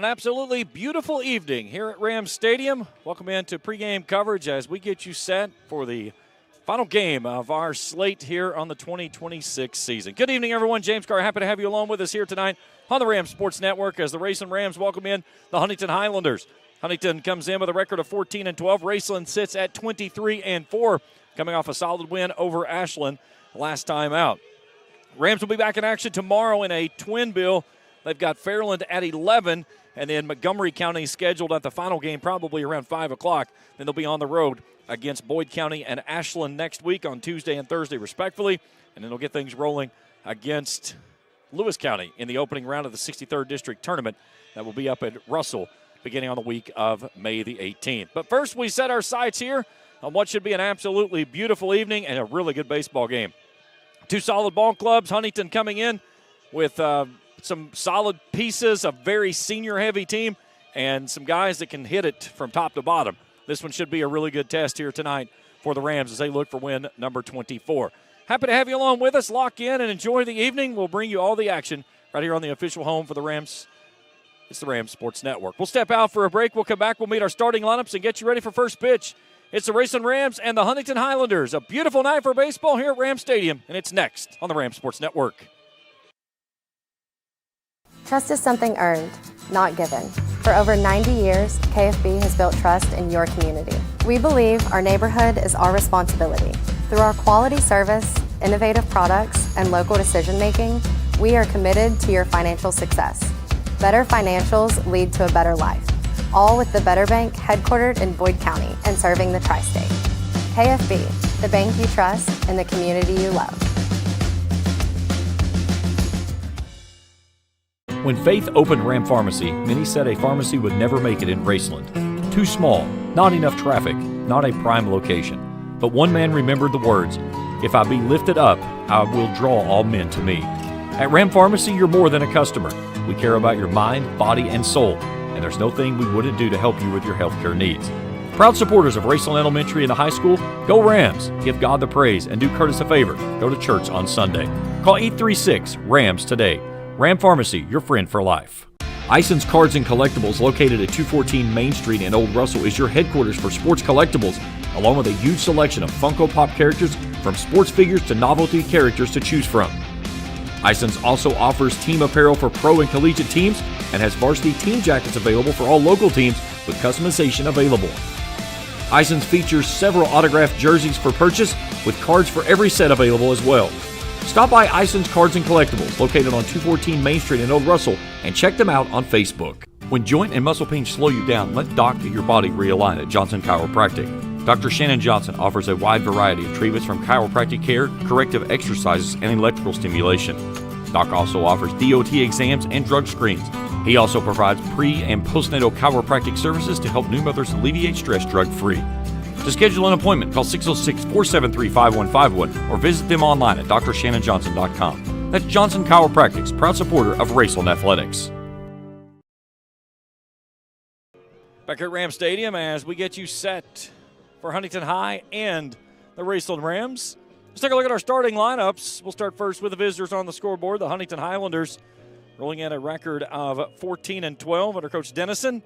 On an absolutely beautiful evening here at Rams Stadium. Welcome into pregame coverage as we get you set for the final game of our slate here on the 2026 season. Good evening, everyone. James Carr, happy to have you along with us here tonight on the Rams Sports Network as the Raceland Rams welcome in the Huntington Highlanders. Huntington comes in with a record of 14-12. Raceland sits at 23-4, coming off a solid win over Ashland last time out. Rams will be back in action tomorrow in a twin bill. They've got Fairland at 11, and then Montgomery County scheduled at the final game probably around 5 o'clock. Then they'll be on the road against Boyd County and Ashland next week on Tuesday and Thursday, respectively. And then they'll get things rolling against Lewis County in the opening round of the 63rd District Tournament that will be up at Russell beginning on the week of May the 18th. But first, we set our sights here on what should be an absolutely beautiful evening and a really good baseball game. Two solid ball clubs. Huntington coming in with some solid pieces, a very senior-heavy team, and some guys that can hit it from top to bottom. This one should be a really good test here tonight for the Rams as they look for win number 24. Happy to have you along with us. Lock in and enjoy the evening. We'll bring you all the action right here on the official home for the Rams. It's the Rams Sports Network. We'll step out for a break. We'll come back. We'll meet our starting lineups and get you ready for first pitch. It's the Raceland Rams and the Huntington Highlanders. A beautiful night for baseball here at Rams Stadium, and it's next on the Rams Sports Network. Trust is something earned, not given. For over 90 years, KFB has built trust in your community. We believe our neighborhood is our responsibility. Through our quality service, innovative products, and local decision-making, we are committed to your financial success. Better financials lead to a better life. All with the Better Bank headquartered in Boyd County and serving the tri-state. KFB, the bank you trust and the community you love. When Faith opened Ram Pharmacy, many said a pharmacy would never make it in Raceland. Too small, not enough traffic, not a prime location. But one man remembered the words, "If I be lifted up, I will draw all men to me." At Ram Pharmacy, you're more than a customer. We care about your mind, body, and soul, and there's no thing we wouldn't do to help you with your healthcare needs. Proud supporters of Raceland Elementary and the high school, go Rams. Give God the praise and do Curtis a favor. Go to church on Sunday. Call 836-RAMS today. Ram Pharmacy, your friend for life. Ison's Cards and Collectibles, located at 214 Main Street in Old Russell, is your headquarters for sports collectibles, along with a huge selection of Funko Pop characters, from sports figures to novelty characters to choose from. Ison's also offers team apparel for pro and collegiate teams and has varsity team jackets available for all local teams with customization available. Ison's features several autographed jerseys for purchase, with cards for every set available as well. Stop by Ison's Cards and Collectibles, located on 214 Main Street in Old Russell, and check them out on Facebook. When joint and muscle pains slow you down, let Doc get your body realigned at Johnson Chiropractic. Dr. Shannon Johnson offers a wide variety of treatments from chiropractic care, corrective exercises, and electrical stimulation. Doc also offers DOT exams and drug screens. He also provides pre- and postnatal chiropractic services to help new mothers alleviate stress drug-free. To schedule an appointment, call 606-473-5151 or visit them online at drshannonjohnson.com. That's Johnson Chiropractic's proud supporter of Raceland Athletics. Back at Ram Stadium as we get you set for Huntington High and the Raceland Rams. Let's take a look at our starting lineups. We'll start first with the visitors on the scoreboard. The Huntington Highlanders rolling in a record of 14-12 under Coach Dennison.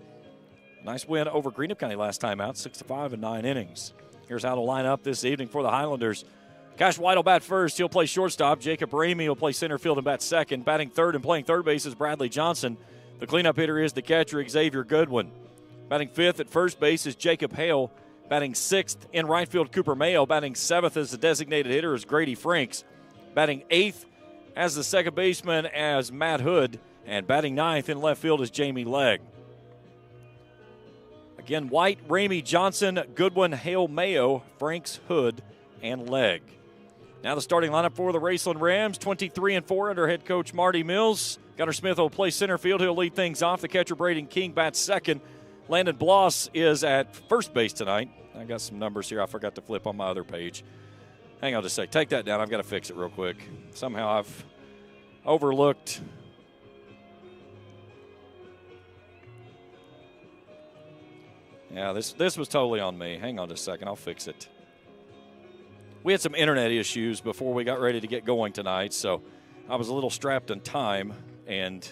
Nice win over Greenup County last time out, 6-5 in 9 innings. Here's how to line up this evening for the Highlanders. Cash White will bat first. He'll play shortstop. Jacob Ramey will play center field and bat second. Batting third and playing third base is Bradley Johnson. The cleanup hitter is the catcher, Xavier Goodwin. Batting fifth at first base is Jacob Hale. Batting sixth in right field, Cooper Mayo. Batting seventh as the designated hitter is Grady Franks. Batting eighth as the second baseman as Matt Hood. And batting ninth in left field is Jamie Legg. Again, White, Ramey, Johnson, Goodwin, Hale, Mayo, Franks, Hood, and Legg. Now the starting lineup for the Raceland Rams, 23-4 under head coach Marty Mills. Gunnar Smith will play center field. He'll lead things off. The catcher, Braden King, bats second. Landon Bloss is at first base tonight. I got some numbers here I forgot to flip on my other page. Hang on just a sec. Take that down. I've got to fix it real quick. Somehow I've overlooked. Yeah, this was totally on me. Hang on just a second. I'll fix it. We had some internet issues before we got ready to get going tonight, so I was a little strapped in time, and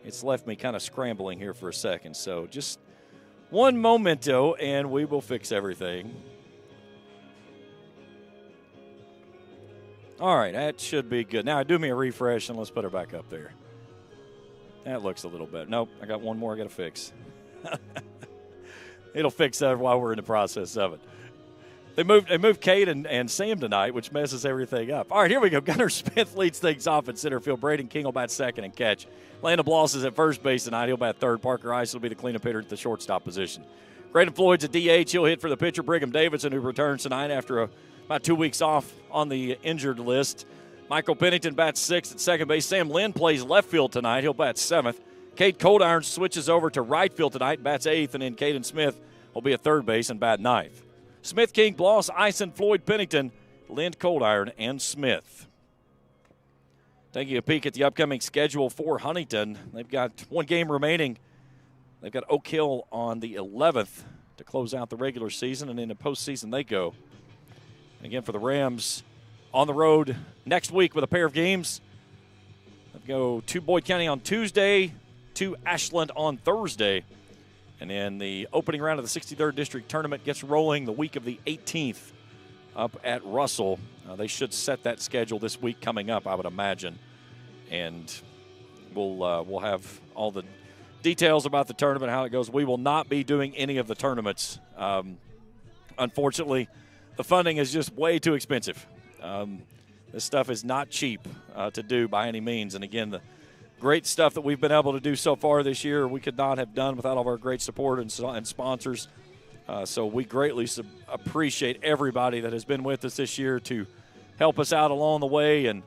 It's left me kind of scrambling here for a second. So just one momento, and we will fix everything. All right, that should be good. Now, do me a refresh, and let's put her back up there. That looks a little better. Nope, I got one more I got to fix. It'll fix that while we're in the process of it. They moved Kate and Sam tonight, which messes everything up. All right, here we go. Gunnar Smith leads things off in center field. Braden King will bat second and catch. Landon Bloss is at first base tonight. He'll bat third. Parker Ice will be the cleanup hitter at the shortstop position. Graydon Floyd's at DH. He'll hit for the pitcher, Brigham Davidson, who returns tonight after about 2 weeks off on the injured list. Michael Pennington bats sixth at second base. Sam Lynn plays left field tonight. He'll bat seventh. Cade Coldiron switches over to right field tonight, bats eighth, and then Caden Smith will be at third base and bat ninth. Smith, King, Bloss, Ison, Floyd, Pennington, Lind, Coldiron, and Smith. Taking a peek at the upcoming schedule for Huntington, they've got one game remaining. They've got Oak Hill on the 11th to close out the regular season, and in the postseason they go. Again, for the Rams, on the road next week with a pair of games. They go to Boyd County on Tuesday, to Ashland on Thursday. And then the opening round of the 63rd District Tournament gets rolling the week of the 18th up at Russell. They should set that schedule this week coming up, I would imagine. And we'll have all the details about the tournament, how it goes. We will not be doing any of the tournaments. Unfortunately, the funding is just way too expensive. This stuff is not cheap to do by any means. And again, the great stuff that we've been able to do so far this year, we could not have done without all of our great support and sponsors. So we greatly appreciate everybody that has been with us this year to help us out along the way and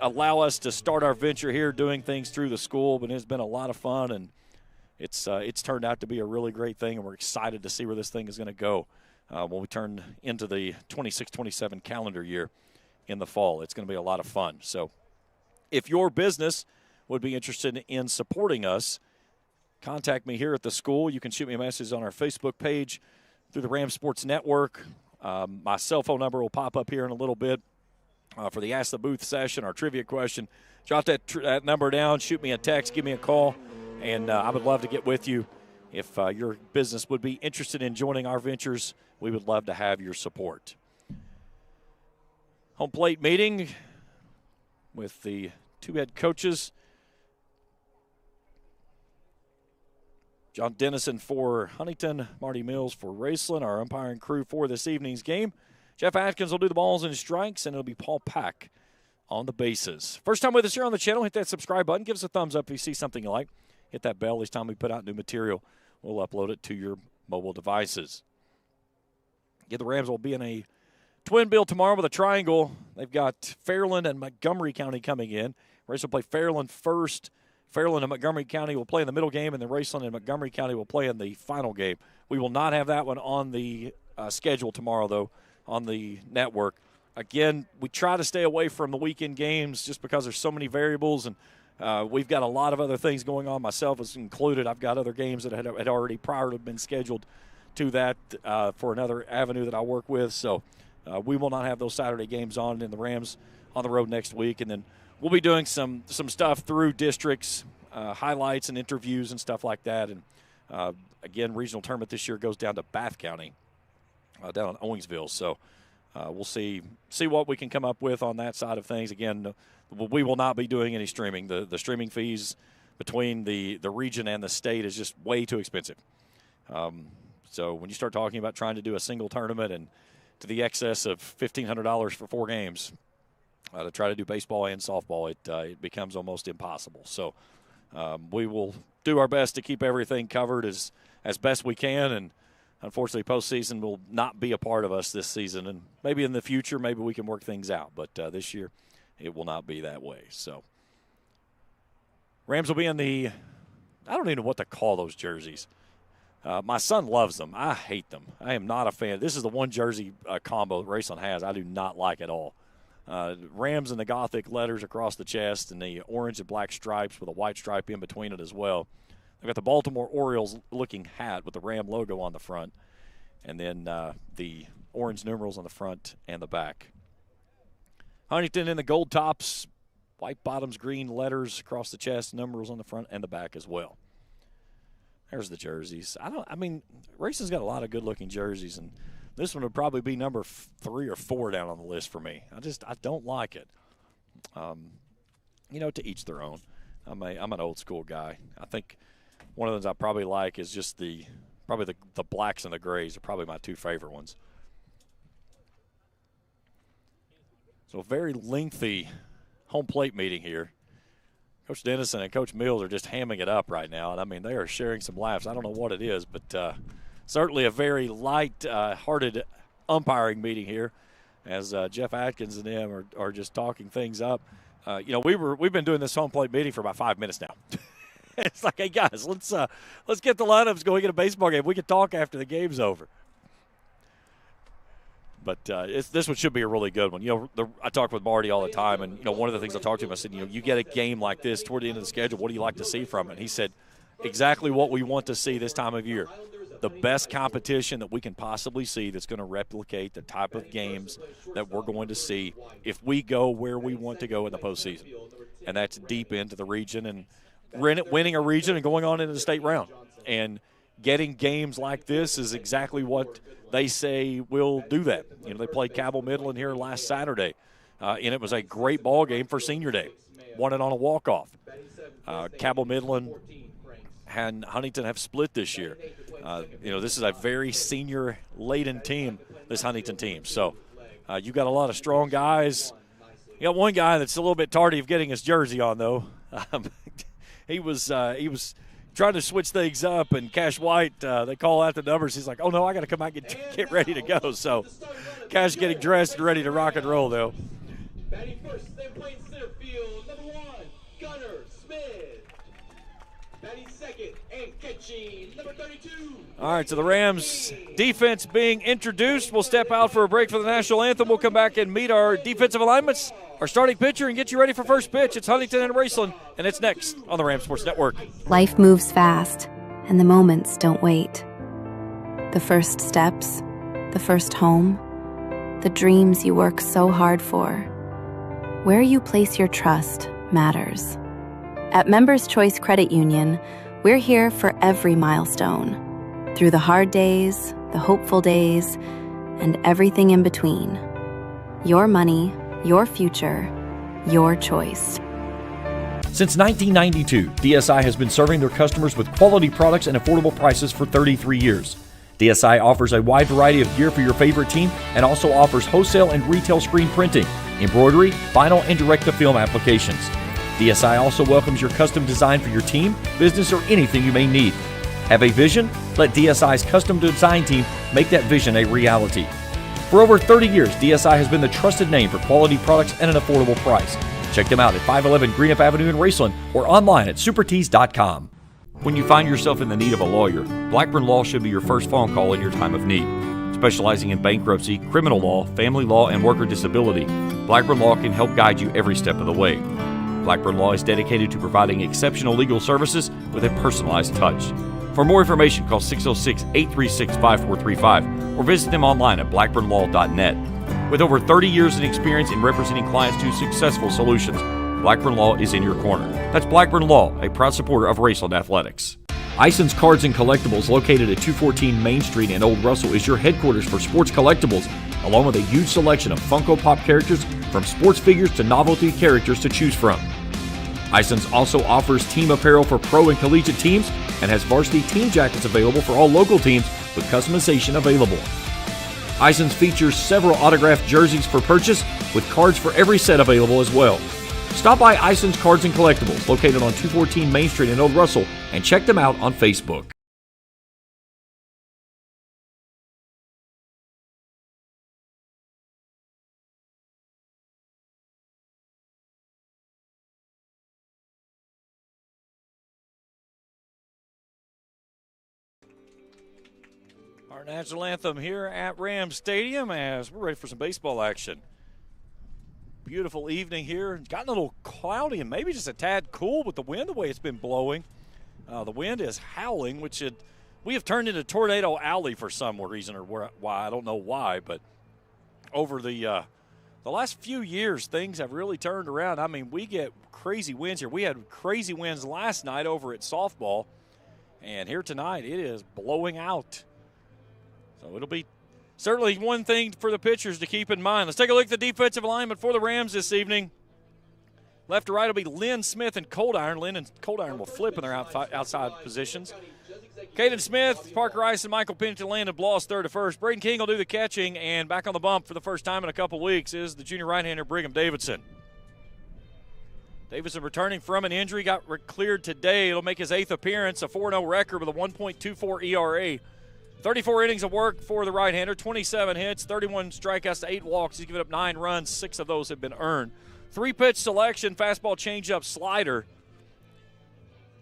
allow us to start our venture here doing things through the school. But it's been a lot of fun, and it's turned out to be a really great thing, and we're excited to see where this thing is going to go when we turn into the 26-27 calendar year in the fall. It's going to be a lot of fun. So if your business would be interested in supporting us, contact me here at the school. You can shoot me a message on our Facebook page through the Ram Sports Network. My cell phone number will pop up here in a little bit for the Ask the Booth session, our trivia question. Jot that number down, shoot me a text, give me a call, and I would love to get with you. If your business would be interested in joining our ventures, we would love to have your support. Home plate meeting with the two head coaches. John Dennison for Huntington, Marty Mills for Raceland, our umpiring crew for this evening's game. Jeff Atkins will do the balls and strikes, and it'll be Paul Pack on the bases. First time with us here on the channel, hit that subscribe button. Give us a thumbs up if you see something you like. Hit that bell each time we put out new material. We'll upload it to your mobile devices. Yeah, the Rams will be in a twin bill tomorrow with a triangle. They've got Fairland and Montgomery County coming in. Race will play Fairland first. Fairland and Montgomery County will play in the middle game, and then Raceland and Montgomery County will play in the final game. We will not have that one on the schedule tomorrow, though, on the network. Again, we try to stay away from the weekend games just because there's so many variables, and we've got a lot of other things going on, myself as included. I've got other games that had already prior to been scheduled to that for another avenue that I work with. So we will not have those Saturday games on in the Rams on the road next week. And then we'll be doing some stuff through districts, highlights and interviews and stuff like that. And, again, regional tournament this year goes down to Bath County, down in Owensville. So we'll see what we can come up with on that side of things. Again, we will not be doing any streaming. The streaming fees between the region and the state is just way too expensive. So when you start talking about trying to do a single tournament and to the excess of $1,500 for 4 games to try to do baseball and softball, it becomes almost impossible. So we will do our best to keep everything covered as best we can. And unfortunately, postseason will not be a part of us this season. And maybe in the future, maybe we can work things out. But this year, it will not be that way. So Rams will be in the – I don't even know what to call those jerseys. My son loves them. I hate them. I am not a fan. This is the one jersey combo that Raceland has I do not like at all. Rams and the Gothic letters across the chest and the orange and black stripes with a white stripe in between it as well. They've got the Baltimore Orioles-looking hat with the Ram logo on the front, and then the orange numerals on the front and the back. Huntington in the gold tops, White bottoms, green letters across the chest, numbers on the front and the back as well. There's the jerseys. Raceland's got a lot of good-looking jerseys, and this one would probably be number 3 or 4 down on the list for me. I don't like it. To each their own. I'm an old-school guy. I think one of the things I probably like is just the blacks and the grays are probably my 2 favorite ones. So a very lengthy home plate meeting here. Coach Dennison and Coach Mills are just hamming it up right now. And, they are sharing some laughs. I don't know what it is, but certainly a very light-hearted umpiring meeting here as Jeff Atkins and them are just talking things up. We've been doing this home plate meeting for about 5 minutes now. It's like, hey, guys, let's get the lineups going in a baseball game. We can talk after the game's over. But this one should be a really good one. I talk with Marty all the time, and, one of the things I talked to him, I said, you get a game like this toward the end of the schedule, what do you like to see from it? And he said, exactly what we want to see this time of year. The best competition that we can possibly see that's going to replicate the type of games that we're going to see if we go where we want to go in the postseason. And that's deep into the region and winning a region and going on into the state round. And getting games like this is exactly what they say will do that. They played Cabell Midland here last Saturday, and it was a great ball game for Senior Day. Won it on a walk-off. Cabell Midland and Huntington have split this year. This is a very senior-laden team, this Huntington team. So you got a lot of strong guys. You got one guy that's a little bit tardy of getting his jersey on, though. He was trying to switch things up, and Cash White, they call out the numbers. He's like, oh, no, I got to come out and get ready to go. So Cash getting dressed and ready to rock and roll, though. Batting first, then playing center field, number 1, Gunner Smith. Batting second and catching, number 32. All right, so the Rams defense being introduced. We'll step out for a break for the national anthem. We'll come back and meet our defensive alignments, our starting pitcher, and get you ready for first pitch. It's Huntington and Raceland, and it's next on the Rams Sports Network. Life moves fast, and the moments don't wait. The first steps, the first home, the dreams you work so hard for. Where you place your trust matters. At Members Choice Credit Union, we're here for every milestone. Through the hard days, the hopeful days, and everything in between. Your money, your future, your choice. Since 1992, DSI has been serving their customers with quality products and affordable prices for 33 years. DSI offers a wide variety of gear for your favorite team and also offers wholesale and retail screen printing, embroidery, vinyl, and direct-to-film applications. DSI also welcomes your custom design for your team, business, or anything you may need. Have a vision? Let DSI's custom design team make that vision a reality. For over 30 years, DSI has been the trusted name for quality products and an affordable price. Check them out at 511 Greenup Avenue in Raceland or online at supertees.com. When you find yourself in the need of a lawyer, Blackburn Law should be your first phone call in your time of need. Specializing in bankruptcy, criminal law, family law, and worker disability, Blackburn Law can help guide you every step of the way. Blackburn Law is dedicated to providing exceptional legal services with a personalized touch. For more information, call 606-836-5435 or visit them online at blackburnlaw.net. With over 30 years of experience in representing clients to successful solutions, Blackburn Law is in your corner. That's Blackburn Law, a proud supporter of Raceland Athletics. Ison's Cards and Collectibles, located at 214 Main Street in Old Russell, is your headquarters for sports collectibles, along with a huge selection of Funko Pop characters from sports figures to novelty characters to choose from. Ison's also offers team apparel for pro and collegiate teams and has varsity team jackets available for all local teams with customization available. Ison's features several autographed jerseys for purchase with cards for every set available as well. Stop by Ison's Cards and Collectibles, located on 214 Main Street in Old Russell, and check them out on Facebook. Our national anthem here at Rams Stadium as we're ready for some baseball action. Beautiful evening here. It's gotten a little cloudy and maybe just a tad cool with the wind the way it's been blowing. The wind is howling, which we have turned into Tornado Alley for some reason or why. I don't know why, but over the the last few years, things have really turned around. I mean, we get crazy wins here. We had crazy wins last night over at softball, and here tonight it is blowing out. So it'll be certainly one thing for the pitchers to keep in mind. Let's take a look at the defensive alignment for the Rams this evening. Left to right will be Lynn, Smith, and Coldiron. Lynn and Coldiron will flip in their outside positions. Caden Smith, Parker Rice, and Michael Pennington Landon Bloss third to first. Braden King will do the catching, and back on the bump for the first time in a couple weeks is the junior right-hander Brigham Davidson. Davidson returning from an injury, got cleared today. It'll make his 8th appearance, a 4-0 record with a 1.24 ERA. 34 innings of work for the right-hander, 27 hits, 31 strikeouts to 8 walks. He's given up 9 runs, 6 of those have been earned. 3-pitch selection, fastball, changeup, slider.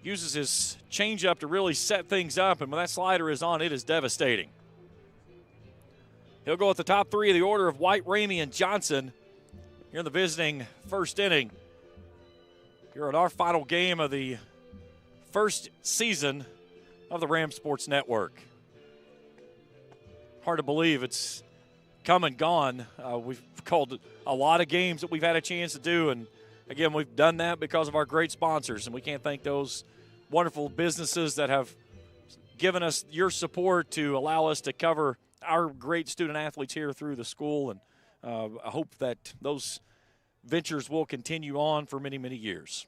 Uses his changeup to really set things up, and when that slider is on, it is devastating. He'll go at the top 3 of the order of White, Ramey, and Johnson here in the visiting first inning. Here at our final game of the first season of the Ram Sports Network. Hard to believe it's come and gone. We've called a lot of games that we've had a chance to do, and again, we've done that because of our great sponsors, and we can't thank those wonderful businesses that have given us your support to allow us to cover our great student athletes here through the school, and I hope that those ventures will continue on for many, many years.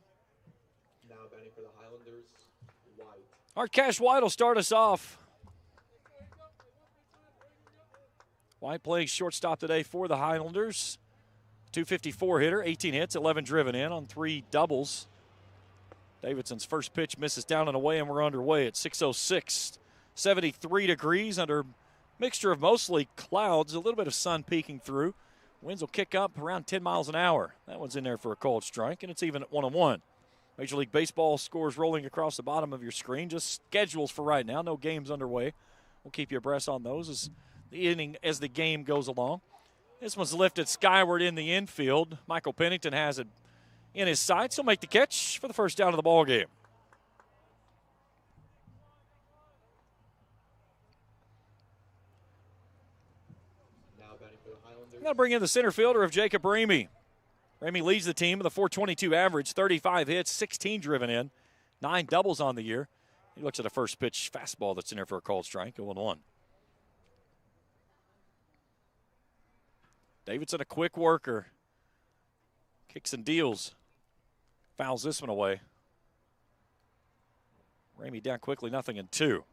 Now batting for the Highlanders, White. Art Cash White will start us off. White playing shortstop today for the Highlanders. 254 hitter, 18 hits, 11 driven in on 3 doubles. Davidson's first pitch misses down and away, and we're underway at 6:06. 73 degrees under mixture of mostly clouds, a little bit of sun peeking through. Winds will kick up around 10 miles an hour. That one's in there for a cold strike, and it's even at 1-1. Major League Baseball scores rolling across the bottom of your screen. Just schedules for right now. No games underway. We'll keep you abreast on those as the game goes along. This one's lifted skyward in the infield. Michael Pennington has it in his sights. He'll make the catch for the first down of the ball game. Now batting for the Highlanders. Now bring in the center fielder of Jacob Ramey. Ramey leads the team with a .422 average, 35 hits, 16 driven in, 9 doubles on the year. He looks at a first pitch fastball that's in there for a called strike, 0-1. Davidson, a quick worker. Kicks and deals. Fouls this one away. Ramey down quickly, 0-2.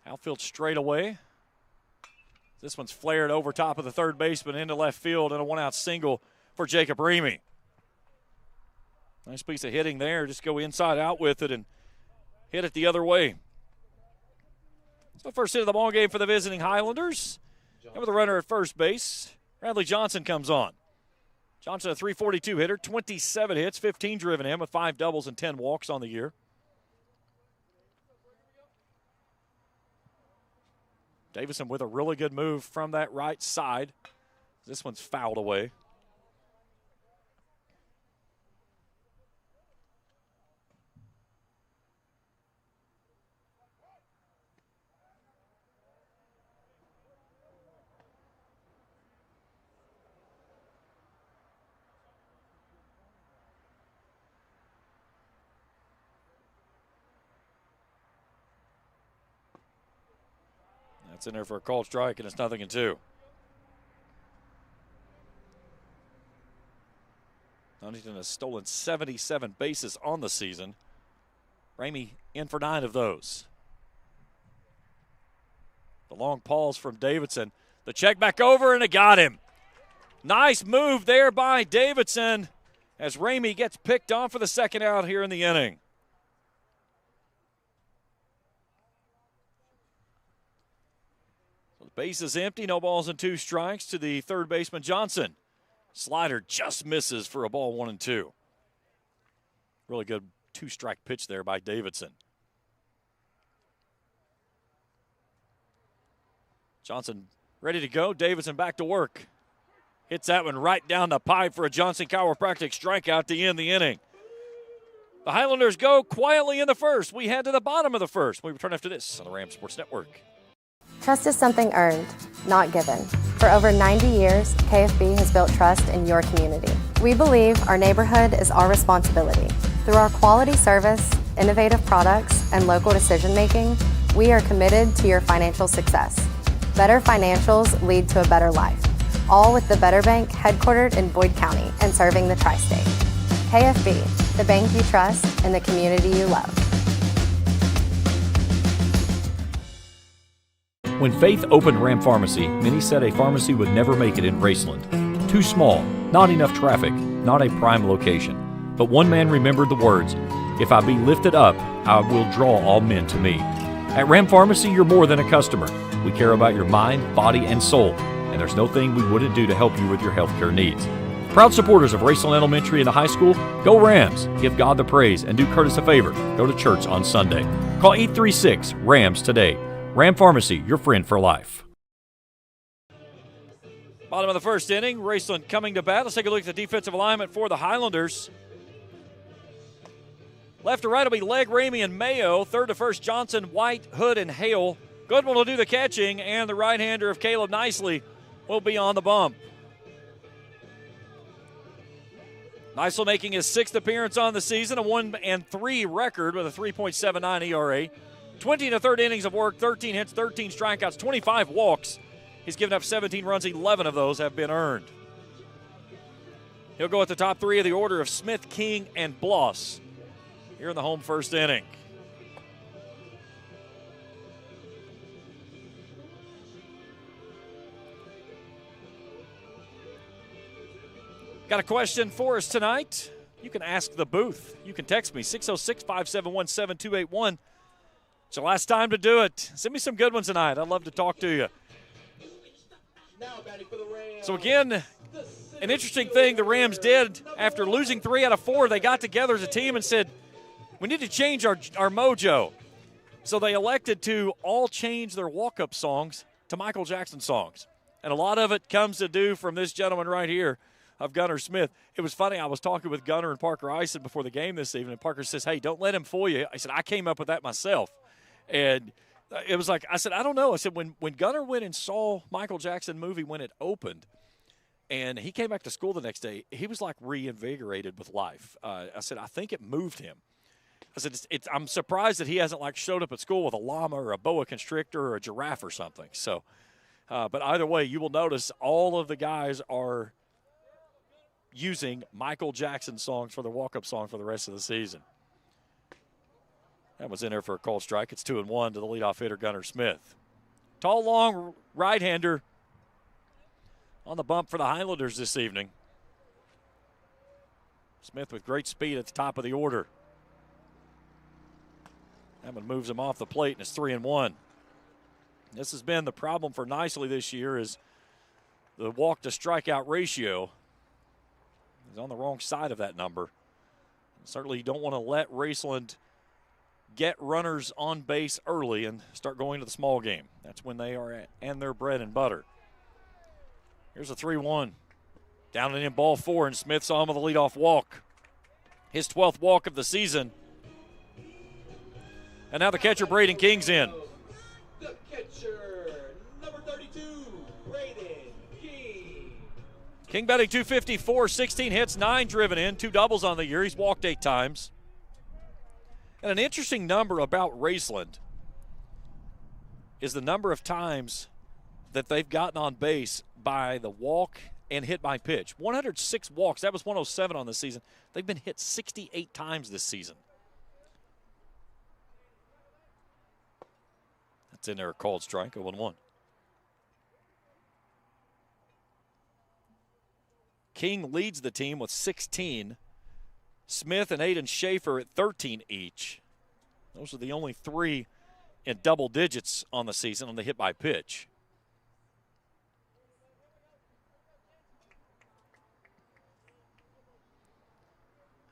Outfield straight away. This one's flared over top of the third baseman into left field, and a 1-out single for Jacob Ramey. Nice piece of hitting there. Just go inside out with it and hit it the other way. So first hit of the ball game for the visiting Highlanders. And with a runner at first base, Bradley Johnson comes on. Johnson, a .342 hitter, 27 hits, 15 driven in with 5 doubles and 10 walks on the year. Davison with a really good move from that right side. This one's fouled away. That's in there for a called strike, and it's 0-2. Huntington has stolen 77 bases on the season. Ramey in for 9 of those. The long pause from Davidson. The check back over, and it got him. Nice move there by Davidson as Ramey gets picked on for the second out here in the inning. Base is empty, no balls and 2 strikes to the third baseman Johnson. Slider just misses for a ball, 1-2. Really good 2-strike pitch there by Davidson. Johnson ready to go. Davidson back to work. Hits that one right down the pipe for a Johnson chiropractic strikeout to end the inning. The Highlanders go quietly in the first. We head to the bottom of the first. We return after this on the Ram Sports Network. Trust is something earned, not given. For over 90 years, KFB has built trust in your community. We believe our neighborhood is our responsibility. Through our quality service, innovative products, and local decision-making, we are committed to your financial success. Better financials lead to a better life, all with the Better Bank headquartered in Boyd County and serving the tri-state. KFB, the bank you trust and the community you love. When Faith opened Ram Pharmacy, many said a pharmacy would never make it in Raceland. Too small, not enough traffic, not a prime location. But one man remembered the words, "If I be lifted up, I will draw all men to me." At Ram Pharmacy, you're more than a customer. We care about your mind, body, and soul, and there's no thing we wouldn't do to help you with your healthcare needs. Proud supporters of Raceland Elementary and the high school, go Rams, give God the praise, and do Curtis a favor, go to church on Sunday. Call 836-RAMS today. Ram Pharmacy, your friend for life. Bottom of the first inning, Raceland coming to bat. Let's take a look at the defensive alignment for the Highlanders. Left to right will be Legg, Ramey, and Mayo. Third to first, Johnson, White, Hood, and Hale. Goodwin will do the catching, and the right-hander of Caleb Nicely will be on the bump. Nicely making his sixth appearance on the season, a 1-3 record with a 3.79 ERA. 20 in the third innings of work, 13 hits, 13 strikeouts, 25 walks. He's given up 17 runs, 11 of those have been earned. He'll go at the top three of the order of Smith, King, and Bloss here in the home first inning. Got a question for us tonight? You can ask the booth. You can text me, 606-571-7281. It's your last time to do it. Send me some good ones tonight. I'd love to talk to you. So again, an interesting thing the Rams did after losing 3 out of 4, they got together as a team and said, we need to change our mojo. So they elected to all change their walk-up songs to Michael Jackson songs. And a lot of it comes to do from this gentleman right here, of Gunnar Smith. It was funny, I was talking with Gunnar and Parker Ison before the game this evening, and Parker says, hey, don't let him fool you. I said, I came up with that myself. And it was like, I said, I don't know. I said, when Gunnar went and saw Michael Jackson movie when it opened, and he came back to school the next day, he was like reinvigorated with life. I said, I think it moved him. I said, I'm surprised that he hasn't like showed up at school with a llama or a boa constrictor or a giraffe or something. So, but either way, you will notice all of the guys are using Michael Jackson songs for the walk-up song for the rest of the season. That was in there for a called strike. It's 2-1 to the leadoff hitter, Gunnar Smith. Tall, long right-hander on the bump for the Highlanders this evening. Smith with great speed at the top of the order. That one moves him off the plate, and it's 3-1. This has been the problem for Nicely this year, is the walk-to-strikeout ratio is on the wrong side of that number. Certainly you don't want to let Raceland get runners on base early and start going to the small game. That's when they are and their bread and butter. Here's a 3-1. Down and in ball 4, and Smith's on with a leadoff walk. His 12th walk of the season. And now the catcher, Braden King's in. The catcher, number 32, Braden King. King batting .254, 16 hits, 9 driven in, 2 doubles on the year. He's walked 8 times. And an interesting number about Raceland is the number of times that they've gotten on base by the walk and hit by pitch. 106 walks. That was 107 on the season. They've been hit 68 times this season. That's in there, a called strike, 0-1. King leads the team with 16. Smith and Aiden Schaefer at 13 each. Those are the only 3 in double digits on the season on the hit by pitch.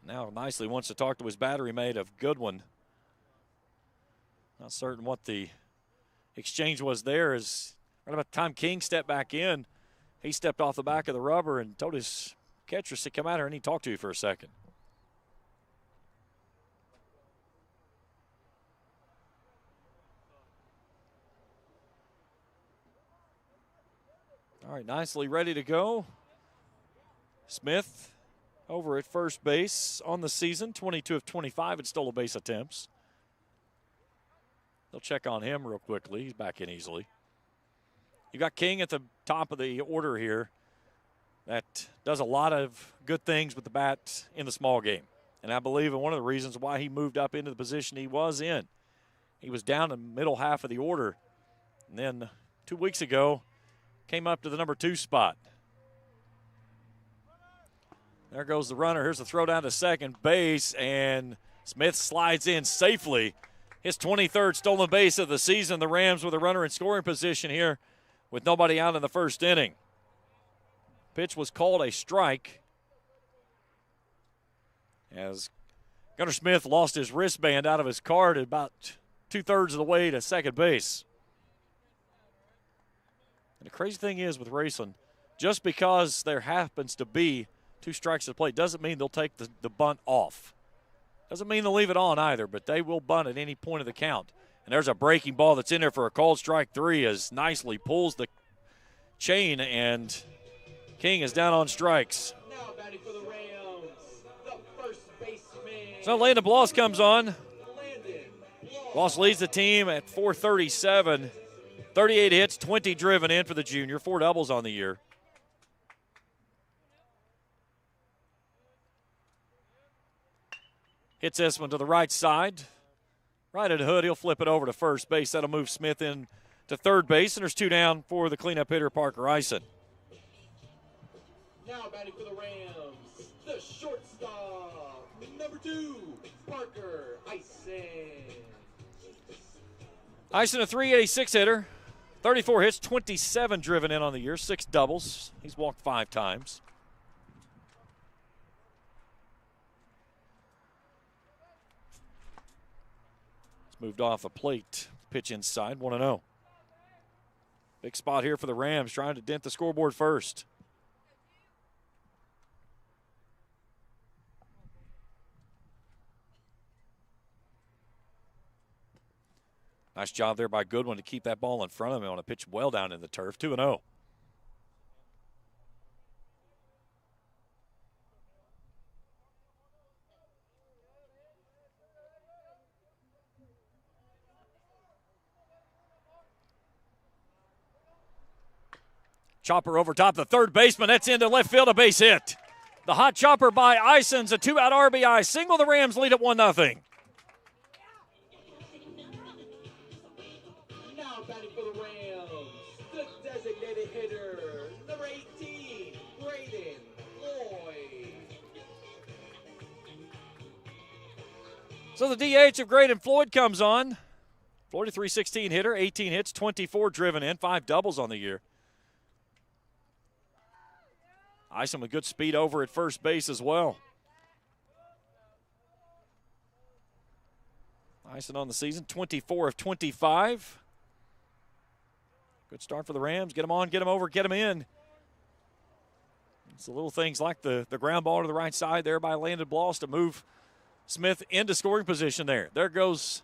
Now Nicely wants to talk to his battery mate of Goodwin. Not certain what the exchange was there. Is right about the time King stepped back in, he stepped off the back of the rubber and told his catcher to come out here and he talked to you for a second. All right, nicely ready to go. Smith over at first base on the season, 22 of 25 at stolen base attempts. They'll check on him real quickly. He's back in easily. You got King at the top of the order here that does a lot of good things with the bat in the small game. And I believe one of the reasons why he moved up into the position he was in. He was down in the middle half of the order. And then 2 weeks ago, came up to the number 2 spot. There goes the runner. Here's the throw down to second base, and Smith slides in safely. His 23rd stolen base of the season. The Rams with a runner in scoring position here with nobody out in the first inning. Pitch was called a strike as Gunnar Smith lost his wristband out of his card at about 2/3 of the way to second base. And the crazy thing is with Raceland, just because there happens to be 2 strikes at the plate doesn't mean they'll take the bunt off. Doesn't mean they'll leave it on either, but they will bunt at any point of the count. And there's a breaking ball that's in there for a called strike 3 as nicely pulls the chain, and King is down on strikes. Now batting for the Rams, the first baseman. So Landon Bloss comes on. Landon Bloss leads the team at 437. 38 hits, 20 driven in for the junior, 4 doubles on the year. Hits this one to the right side. Right at Hood, he'll flip it over to first base. That'll move Smith in to third base, and there's 2 down for the cleanup hitter, Parker Eisen. now batting for the Rams, the shortstop, number 2, Parker Eisen. Eisen, a 386 hitter, 34 hits, 27 driven in on the year, 6 doubles. He's walked 5 times. Moved off a plate. Pitch inside, 1-0. Big spot here for the Rams, trying to dent the scoreboard first. Nice job there by Goodwin to keep that ball in front of him on a pitch well down in the turf, 2-0. Chopper over top, the third baseman. That's into left field, a base hit. The hot chopper by Eisen's a 2-out RBI single. The Rams lead at 1-0. Now batting for the Rams, the designated hitter, number 18, Braden Lloyd. So the DH of Graydon Floyd comes on. Floyd, a 316 hitter, 18 hits, 24 driven in, 5 doubles on the year. Eisen with good speed over at first base as well. Eisen on the season, 24 of 25. Good start for the Rams. Get them on, get them over, get them in. It's the little things like the ground ball to the right side there by Landon Bloss to move Smith into scoring position there. There goes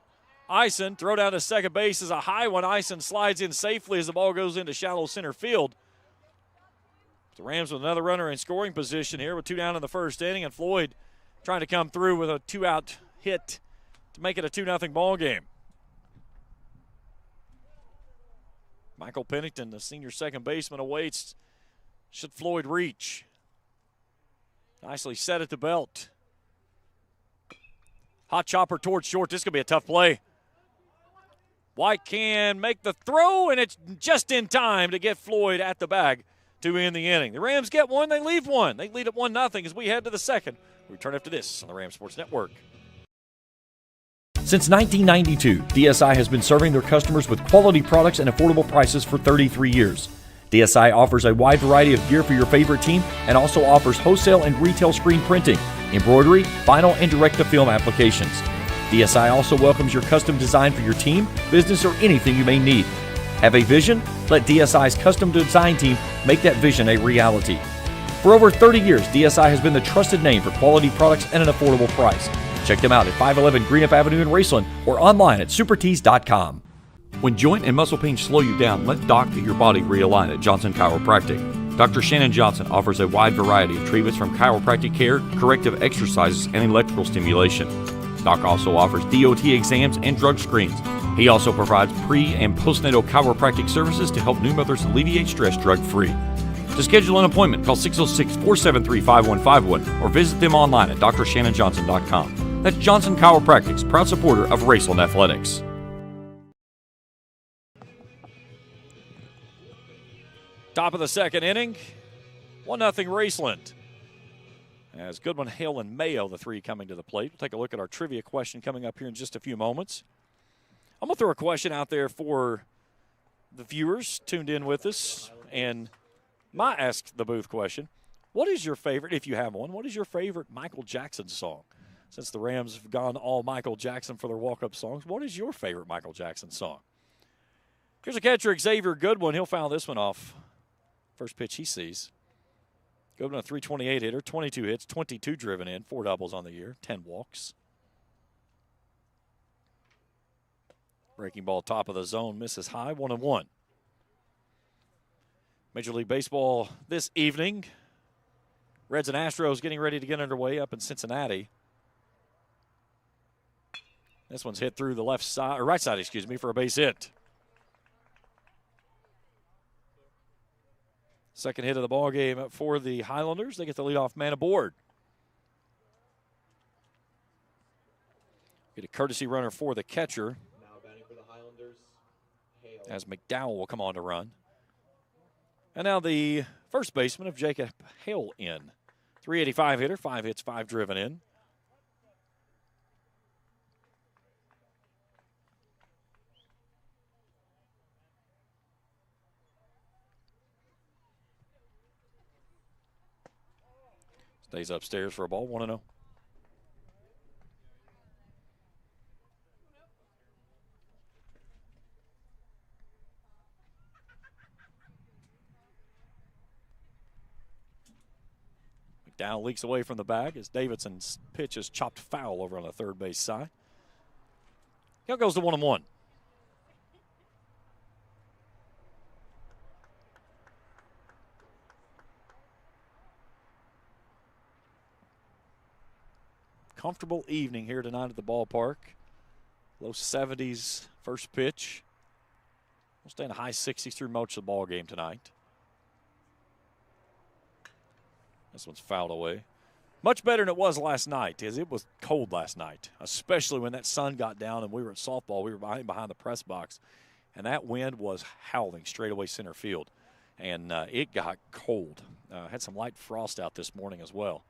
Eisen. Throw down to second base is a high one. Eisen slides in safely as the ball goes into shallow center field. The Rams with another runner in scoring position here with 2 down in the first inning, and Floyd trying to come through with a 2-out hit to make it a 2-0 ball game. Michael Pennington, the senior second baseman, awaits. Should Floyd reach? Nicely set at the belt. Hot chopper towards short. This is going to be a tough play. White can make the throw, and it's just in time to get Floyd at the bag to end the inning. The Rams get 1, they leave 1. They lead at 1-0 as we head to the second. We return after this on the Rams Sports Network. Since 1992, DSI has been serving their customers with quality products and affordable prices for 33 years. DSI offers a wide variety of gear for your favorite team and also offers wholesale and retail screen printing, embroidery, vinyl, and direct-to-film applications. DSI also welcomes your custom design for your team, business, or anything you may need. Have a vision? Let DSI's custom design team make that vision a reality. For over 30 years, DSI has been the trusted name for quality products and an affordable price. Check them out at 511 Greenup Avenue in Raceland or online at supertees.com. When joint and muscle pain slow you down, let Doc get your body realign at Johnson Chiropractic. Dr. Shannon Johnson offers a wide variety of treatments from chiropractic care, corrective exercises, and electrical stimulation. Doc also offers DOT exams and drug screens. He also provides pre- and postnatal chiropractic services to help new mothers alleviate stress drug-free. To schedule an appointment, call 606-473-5151 or visit them online at drshannonjohnson.com. That's Johnson Chiropractic's proud supporter of Raceland Athletics. Top of the second inning, 1-0 Raceland. As Goodwin, Hale, and Mayo, the three coming to the plate. We'll take a look at our trivia question coming up here in just a few moments. I'm going to throw a question out there for the viewers tuned in with us. And my Ask the Booth question, what is your favorite, if you have one, what is your favorite Michael Jackson song? Since the Rams have gone all Michael Jackson for their walk-up songs, what is your favorite Michael Jackson song? Here's a catcher, Xavier Goodwin. He'll foul this one off. First pitch he sees. Goodwin, a .328 hitter, 22 hits, 22 driven in, 4 doubles on the year, 10 walks. Breaking ball top of the zone, misses high, 1-1. Major League Baseball this evening. Reds and Astros getting ready to get underway up in Cincinnati. This one's hit through the left side, or right side, excuse me, for a base hit. Second hit of the ball game for the Highlanders. They get the leadoff man aboard. Get a courtesy runner for the catcher. Now batting for the Highlanders, Hale. As McDowell will come on to run. And now the first baseman of Jacob Hale in. .385 hitter, 5 hits, 5 driven in. Stays upstairs for a ball, 1-0. McDowell leaks away from the bag as Davidson's pitch is chopped foul over on the third base side. Here goes the 1-1. Comfortable evening here tonight at the ballpark. Low 70s first pitch. We'll stay in the high 60s through most of the ball game tonight. This one's fouled away. Much better than it was last night, as it was cold last night, especially when that sun got down and we were at softball. We were behind the press box, and that wind was howling straight away center field, and it got cold. Had some light frost out this morning as well.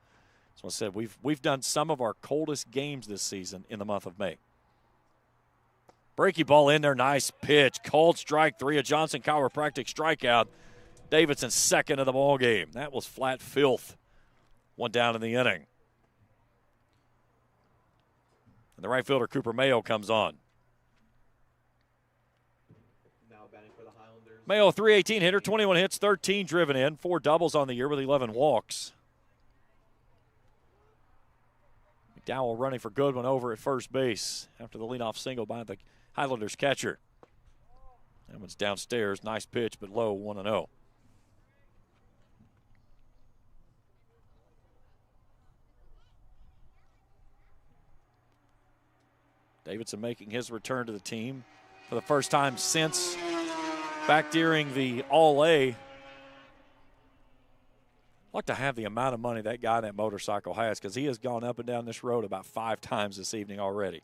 So I said we've done some of our coldest games this season in the month of May. Breaky ball in there, nice pitch. Cold strike 3, a Johnson Chiropractic strikeout. Davidson's second of the ball game. That was flat filth. One down in the inning. And the right fielder, Cooper Mayo, comes on. Now batting for the Highlanders. Mayo, .318 hitter, 21 hits, 13 driven in, 4 doubles on the year with 11 walks. McDowell running for Goodwin over at first base after the leadoff single by the Highlanders catcher. That one's downstairs. Nice pitch, but low, 1-0. Davidson making his return to the team for the first time since back during the All-A. I'd like to have the amount of money that guy in that motorcycle has, because he has gone up and down this road about 5 times this evening already.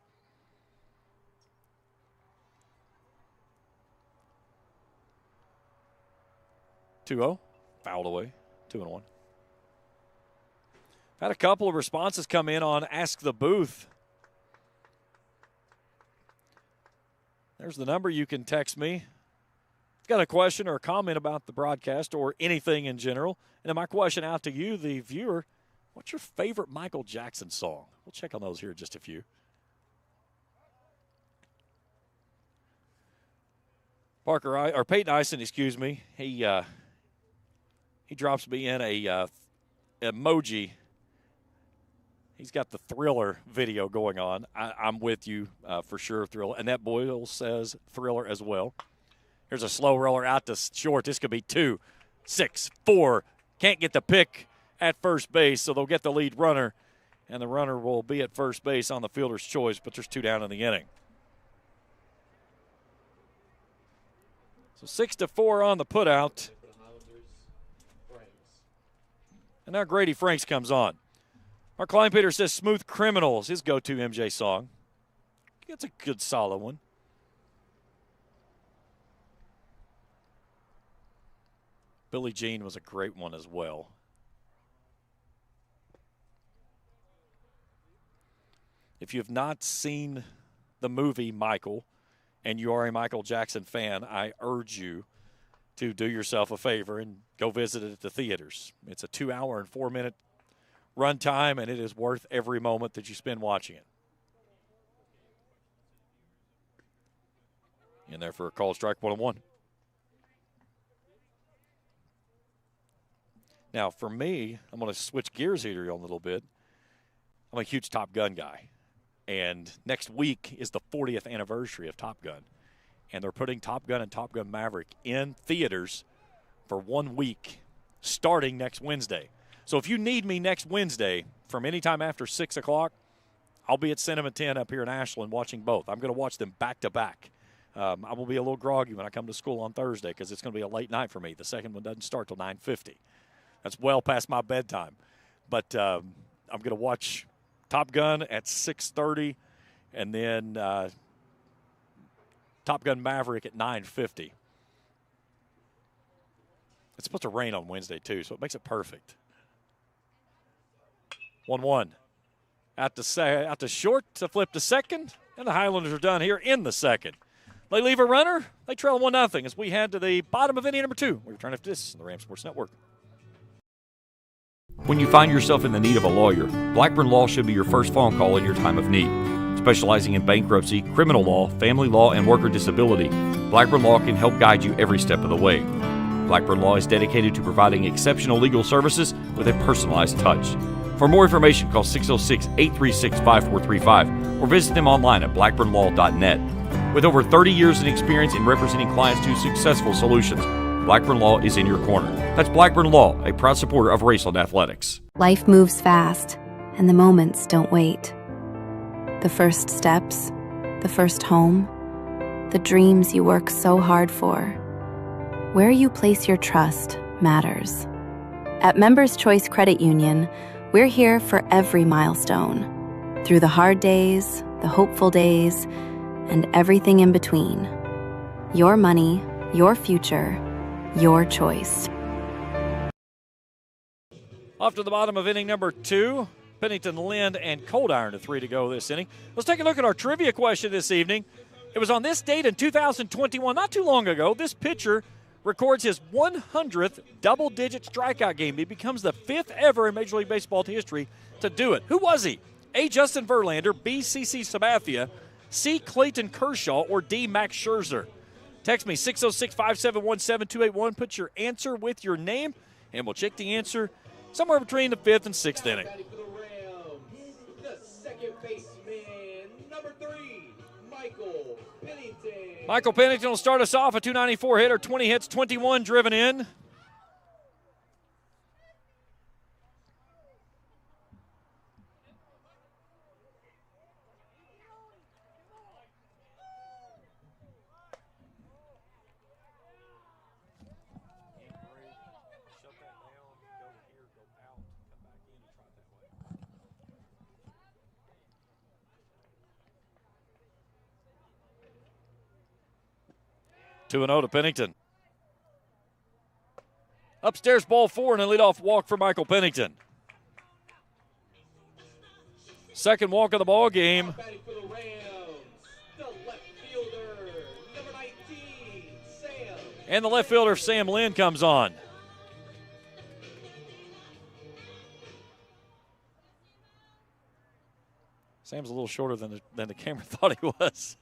(2-0), fouled away, 2-1. Had a couple of responses come in on Ask the Booth. There's the number you can text me. If you've got a question or a comment about the broadcast or anything in general. And then my question out to you, the viewer, what's your favorite Michael Jackson song? We'll check on those here in just a few. Peyton Ison, excuse me, he drops me in a emoji. He's got the Thriller video going on. I'm with you for sure, Thriller. And that Boyle says Thriller as well. Here's a slow roller out to short. This could be 2, 6, 4. Can't get the pick at first base, so they'll get the lead runner. And the runner will be at first base on the fielder's choice, but there's 2 down in the inning. So 6-4 on the putout. And now Grady Franks comes on. Mark Kleinpeter says Smooth Criminals, his go-to MJ song. It's a good, solid one. Billie Jean was a great one as well. If you have not seen the movie Michael, and you are a Michael Jackson fan, I urge you to do yourself a favor and go visit it at the theaters. It's a 2-hour and 4-minute run time, and it is worth every moment that you spend watching it. In there for a call strike, 1-1. Now, for me, I'm going to switch gears here a little bit. I'm a huge Top Gun guy. And next week is the 40th anniversary of Top Gun. And they're putting Top Gun and Top Gun Maverick in theaters for 1 week starting next Wednesday. So if you need me next Wednesday from any time after 6 o'clock, I'll be at Cinema 10 up here in Ashland watching both. I'm going to watch them back to back. I will be a little groggy when I come to school on Thursday because it's going to be a late night for me. The second one doesn't start till 9:50. That's well past my bedtime. But I'm going to watch Top Gun at 6:30 and then Top Gun Maverick at 9:50. It's supposed to rain on Wednesday, too, so it makes it perfect. 1-1. Out to short to flip to second, and the Highlanders are done here in the second. They leave a runner. They trail 1-0 as we head to the bottom of inning number 2. We return after this on the Ram Sports Network. When you find yourself in the need of a lawyer, Blackburn Law should be your first phone call in your time of need. Specializing in bankruptcy, criminal law, family law, and worker disability, Blackburn Law can help guide you every step of the way. Blackburn Law is dedicated to providing exceptional legal services with a personalized touch. For more information, call 606-836-5435 or visit them online at blackburnlaw.net. With over 30 years in experience in representing clients to successful solutions, Blackburn Law is in your corner. That's Blackburn Law, a proud supporter of Raceland Athletics. Life moves fast, and the moments don't wait. The first steps, the first home, the dreams you work so hard for. Where you place your trust matters. At Members Choice Credit Union, we're here for every milestone. Through the hard days, the hopeful days, and everything in between. Your money, your future, your choice. Off to the bottom of inning number 2. Pennington, Lind, and Cold Iron to 3 to go this inning. Let's take a look at our trivia question this evening. It was on this date in 2021, not too long ago. This pitcher records his 100th double-digit strikeout game. He becomes the 5th ever in Major League Baseball history to do it. Who was he? A. Justin Verlander, B. C.C. Sabathia, C. Clayton Kershaw, or D. Max Scherzer? Text me 606-571-7281. Put your answer with your name, and we'll check the answer somewhere between the 5th and 6th inning. Batting for the Rams, the second baseman, number 3, Michael Pennington. Michael Pennington will start us off, a .294 hitter, 20 hits, 21 driven in. Two and 0 to Pennington. Upstairs, ball 4, and a leadoff walk for Michael Pennington. Second walk of the ball game. Batting for the Rams, the left fielder, number 19, Sam. And the left fielder, Sam Lind, comes on. Sam's a little shorter than the camera thought he was.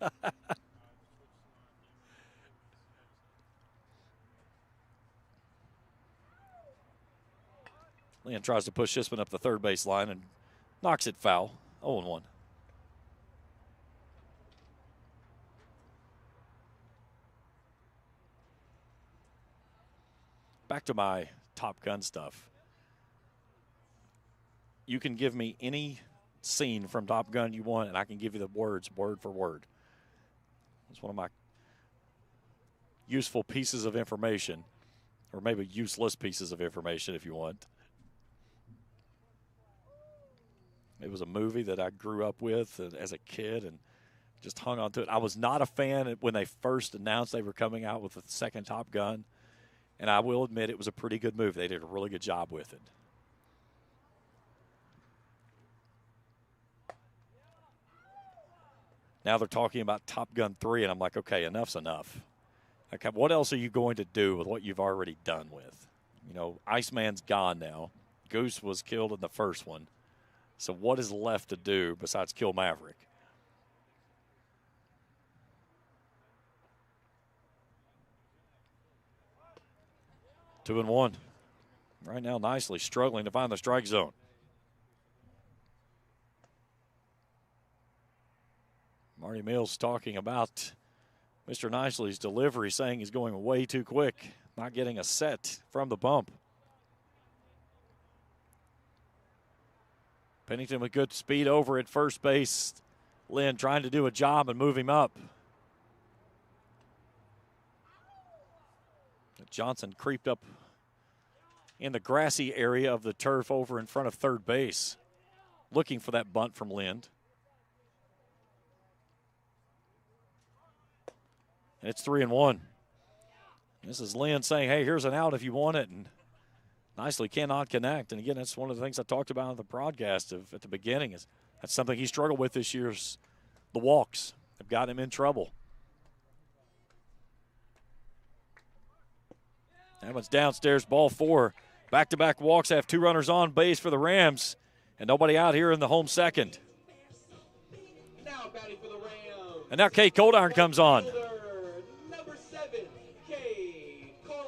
Lind tries to push this one up the third base line, and Knocks it foul. 0-1. Back to my Top Gun stuff. You can give me any scene from Top Gun you want, and I can give you the words word for word. It's one of my useful pieces of information, or maybe useless pieces of information if you want. It was a movie that I grew up with as a kid and just hung on to it. I was not a fan when they first announced they were coming out with the second Top Gun. And I will admit it was a pretty good movie. They did a really good job with it. Now they're talking about Top Gun 3, and I'm like, okay, enough's enough. Okay, what else are you going to do with what you've already done with? You know, Iceman's gone now. Goose was killed in the first one. So what is left to do besides kill Maverick? Two and one. Right now, nicely struggling to find the strike zone. Marty Mills talking about Mr. Nicely's delivery, saying he's going way too quick, not getting a set from the bump. Pennington with good speed over at first base. Lynn trying to do a job and move him up. Johnson creeped up in the grassy area of the turf over in front of third base, looking for that bunt from Lind. And it's 3-1. This is Lind saying, hey, here's an out if you want it, and Nicely cannot connect. And again, that's one of the things I talked about in the broadcast at the beginning. Is that's something he struggled with this year's the walks have got him in trouble. That one's downstairs, ball 4. Back-to-back walks have 2 runners on base for the Rams, and nobody out here in the home second. Now batting for the Rams. And now Kate Coldiron comes on. Number 7, Kate Coldiron.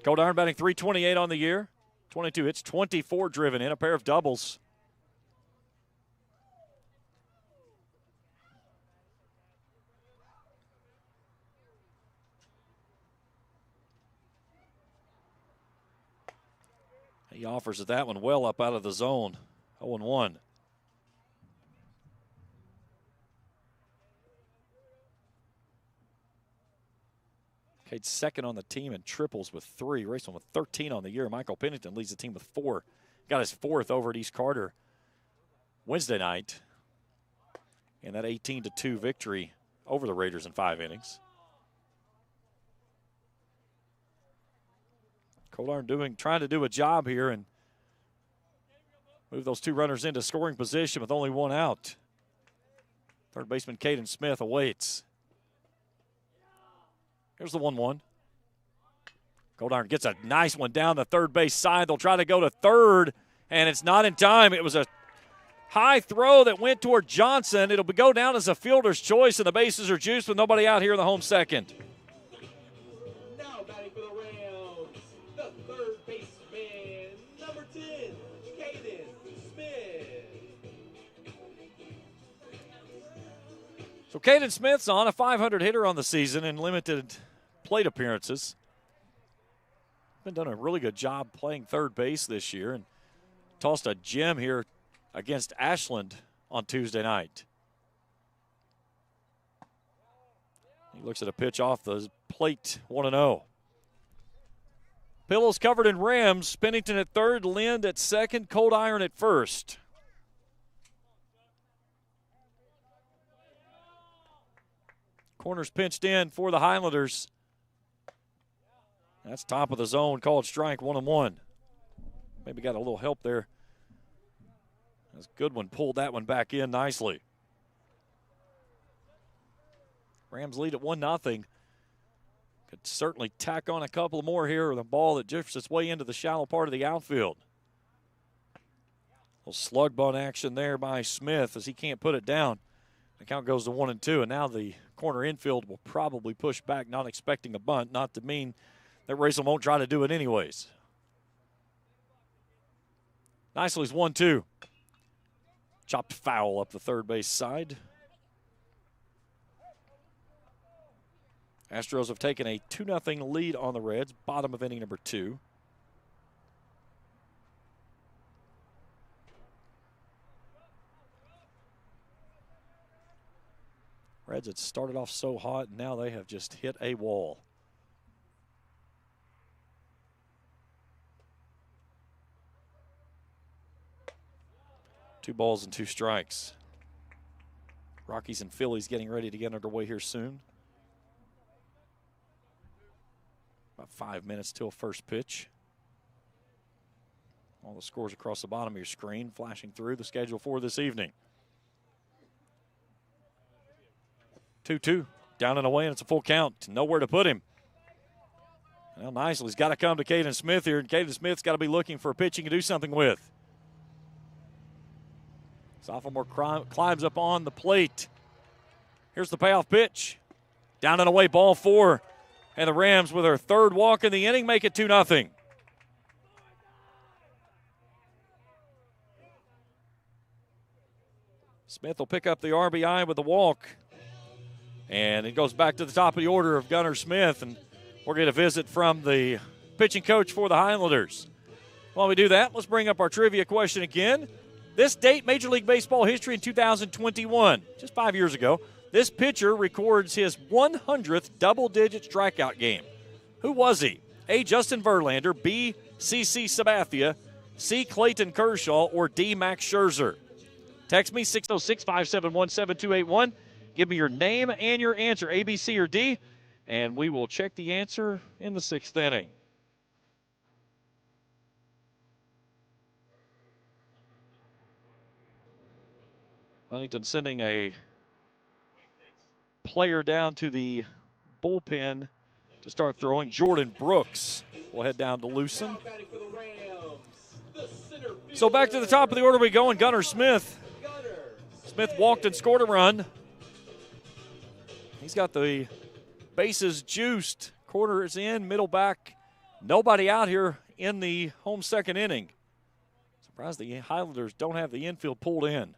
Coldiron batting .328 on the year. 22 hits, 24 driven in, a pair of doubles. He offers it that one well up out of the zone. 0-1. Cade's second on the team in triples with 3. Raceland with 13 on the year. Michael Pennington leads the team with 4. Got his 4th over at East Carter Wednesday night in that 18-2 victory over the Raiders in 5 innings. Coldiron trying to do a job here and move those 2 runners into scoring position with only 1 out. Third baseman Caden Smith awaits. Here's the 1-1. Coldiron gets a nice one down the third base side. They'll try to go to third, and it's not in time. It was a high throw that went toward Johnson. It'll go down as a fielder's choice, and the bases are juiced with nobody out here in the home second. Now batting for the Rams, the third baseman, number 10, Caden Smith. So Caden Smith's on, a .500 hitter on the season in limited plate appearances. Been done a really good job playing third base this year and tossed a gem here against Ashland on Tuesday night. He looks at a pitch off the plate, 1-0. Pillows covered in Rams. Pennington at third, Lind at second, Coldiron at first. Corners pinched in for the Highlanders. That's top of the zone, called strike, 1-1. Maybe got a little help there. As Goodwin pulled that one back in nicely. Rams lead at 1-0. Could certainly tack on a couple more here with a ball that drifts its way into the shallow part of the outfield. Little slug bunt action there by Smith as he can't put it down. The count goes to 1-2, and now the corner infield will probably push back, not expecting a bunt, not to mean that Raceland won't try to do it anyways. Nicely's 1-2. Chopped foul up the third base side. Astros have taken a 2-0 lead on the Reds, bottom of inning number 2. Reds had started off so hot, and now they have just hit a wall. Two balls and 2 strikes. Rockies and Phillies getting ready to get underway here soon. About 5 minutes till first pitch. All the scores across the bottom of your screen flashing through the schedule for this evening. 2-2, down and away, and it's a full count. Nowhere to put him. Well, nicely, he's got to come to Caden Smith here, and Caden Smith's got to be looking for a pitch he can do something with. Sophomore climbs up on the plate. Here's the payoff pitch. Down and away, ball 4. And the Rams, with their third walk in the inning, make it 2-0. Smith will pick up the RBI with the walk. And it goes back to the top of the order of Gunnar Smith. And we're going to visit from the pitching coach for the Highlanders. While we do that, let's bring up our trivia question again. This date, Major League Baseball history in 2021, just 5 years ago, this pitcher records his 100th double-digit strikeout game. Who was he? A, Justin Verlander, B, C.C. Sabathia, C, Clayton Kershaw, or D, Max Scherzer? Text me, 606-571-7281. Give me your name and your answer, A, B, C, or D, and we will check the answer in the 6th inning. Huntington sending a player down to the bullpen to start throwing. Jordan Brooks will head down to loosen. So back to the top of the order we go, and Gunnar Smith. Smith walked and scored a run. He's got the bases juiced. Quarter is in, middle back. Nobody out here in the home second inning. Surprised the Highlanders don't have the infield pulled in.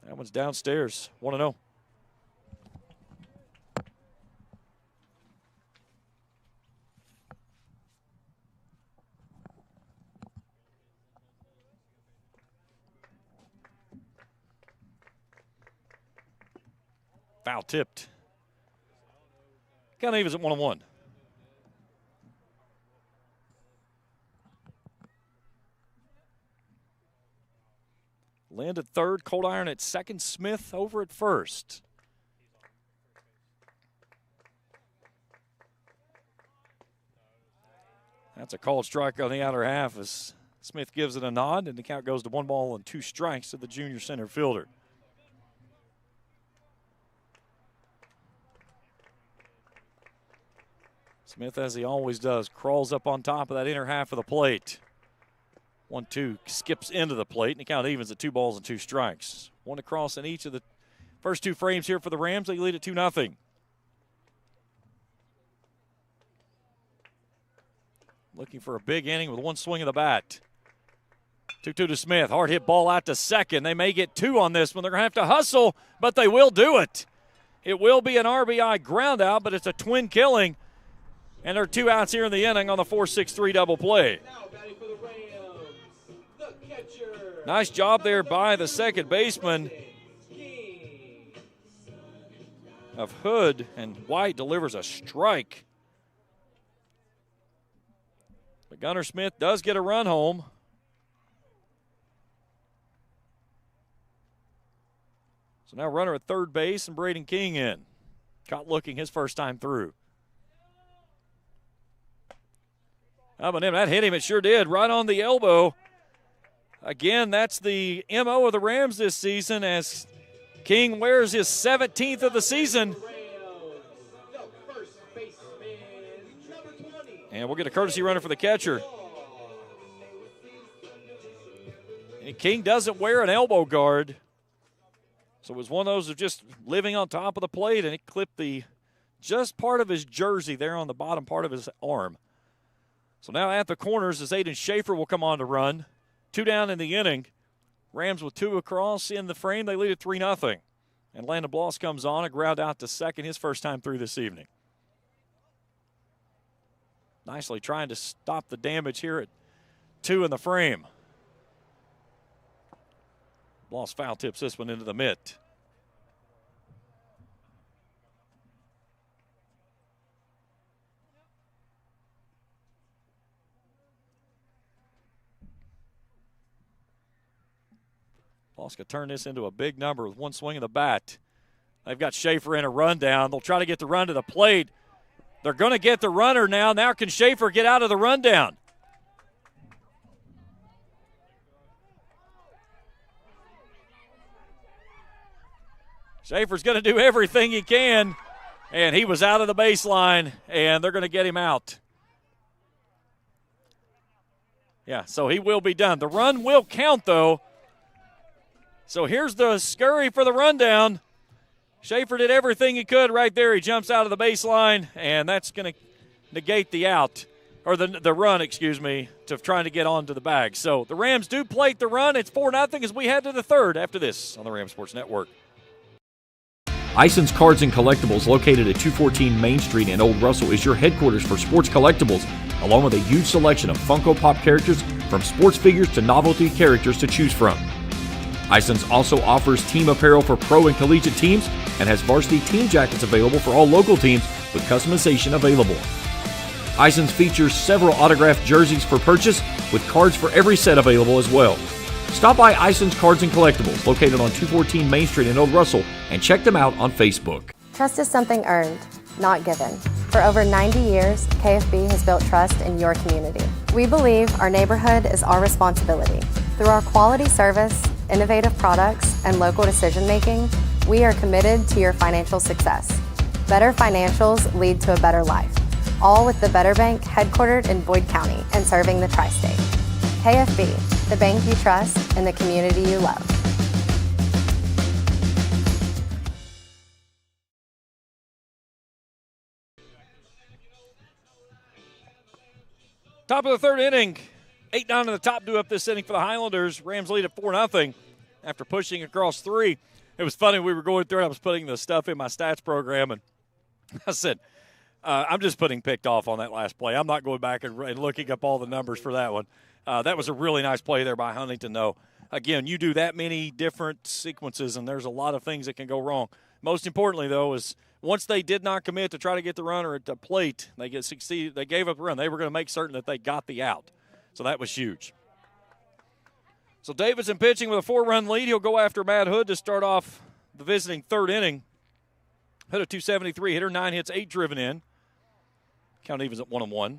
That one's downstairs. 1-0. Foul tipped. Count evens at 1-1. Land at third, Cold Iron at second, Smith over at first. That's a called strike on the outer half as Smith gives it a nod, and the count goes to 1 ball and 2 strikes to the junior center fielder. Smith, as he always does, crawls up on top of that inner half of the plate. 1-2, skips into the plate, and the count evens at 2 balls and 2 strikes. One across in each of the first 2 frames here for the Rams. They lead at 2-0. Looking for a big inning with 1 swing of the bat. 2-2 to Smith. Hard hit ball out to second. They may get 2 on this one. They're going to have to hustle, but they will do it. It will be an RBI ground out, but it's a twin killing. And there are 2 outs here in the inning on the 4-6-3 double play. Nice job there by the second baseman of Hood, and White delivers a strike. But Gunnar Smith does get a run home. So now runner at third base and Braden King in. Caught looking his first time through. How about him? That hit him. It sure did. Right on the elbow. Again, that's the MO of the Rams this season as King wears his 17th of the season. And we'll get a courtesy runner for the catcher. And King doesn't wear an elbow guard. So it was one of those of just living on top of the plate, and it clipped the just part of his jersey there on the bottom part of his arm. So now at the corners as Aiden Schaefer will come on to run. 2 down in the inning. Rams with 2 across in the frame. They lead at 3-0. And Landon Bloss comes on, a ground out to second, his first time through this evening. Nicely trying to stop the damage here at 2 in the frame. Bloss foul tips this one into the mitt. Bloss could turn this into a big number with one swing of the bat. They've got Schaefer in a rundown. They'll try to get the run to the plate. They're going to get the runner now. Now can Schaefer get out of the rundown? Schaefer's going to do everything he can, and he was out of the baseline, and they're going to get him out. Yeah, so he will be done. The run will count, though. So here's the scurry for the rundown. Schaefer did everything he could right there. He jumps out of the baseline, and that's going to negate the out, or the run, excuse me, to trying to get onto the bag. So the Rams do plate the run. It's 4-0 as we head to the third after this on the Ram Sports Network. Ison's Cards and Collectibles, located at 214 Main Street in Old Russell, is your headquarters for sports collectibles, along with a huge selection of Funko Pop characters, from sports figures to novelty characters to choose from. Ison's also offers team apparel for pro and collegiate teams and has varsity team jackets available for all local teams with customization available. Ison's features several autographed jerseys for purchase with cards for every set available as well. Stop by Ison's Cards and Collectibles, located on 214 Main Street in Old Russell, and check them out on Facebook. Trust is something earned, not given. For over 90 years, KFB has built trust in your community. We believe our neighborhood is our responsibility. Through our quality service, innovative products, and local decision-making, we are committed to your financial success. Better financials lead to a better life, all with the Better Bank headquartered in Boyd County and serving the tri-state. KFB, the bank you trust and the community you love. Top of the third inning. 8-9 in the top due up this inning for the Highlanders. Rams lead at 4-0 after pushing across 3. It was funny. We were going through it. I was putting the stuff in my stats program, and I said, I'm just putting picked off on that last play. I'm not going back and looking up all the numbers for that one. That was a really nice play there by Huntington, though. Again, you do that many different sequences, and there's a lot of things that can go wrong. Most importantly, though, is once they did not commit to try to get the runner at the plate, they gave up the run. They were going to make certain that they got the out. So that was huge. So Davidson pitching with a 4-run lead. He'll go after Matt Hood to start off the visiting third inning. Hood at 273, hitter, 9 hits, 8 driven in. Count evens at 1-1.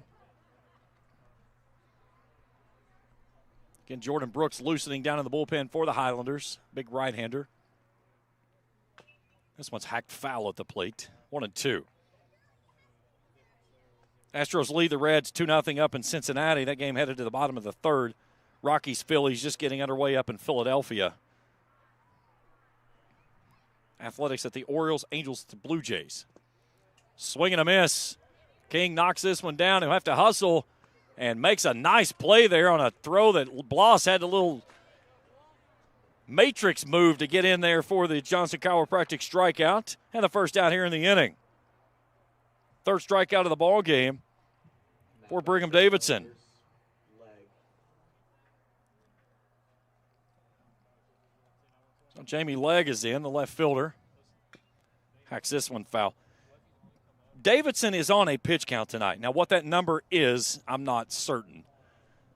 Again, Jordan Brooks loosening down in the bullpen for the Highlanders. Big right-hander. This one's hacked foul at the plate. 1-2. Astros lead the Reds 2-0 up in Cincinnati. That game headed to the bottom of the third. Rockies, Phillies just getting underway up in Philadelphia. Athletics at the Orioles, Angels at the Blue Jays. Swing and a miss. King knocks this one down. He'll have to hustle and makes a nice play there on a throw that Bloss had a little matrix move to get in there for the Johnson Chiropractic strikeout. And the first out here in the inning. Third strikeout of the ball game for Brigham Davidson. So Jamie Legg is in, the left fielder. Hacks this one foul. Davidson is on a pitch count tonight. Now, what that number is, I'm not certain.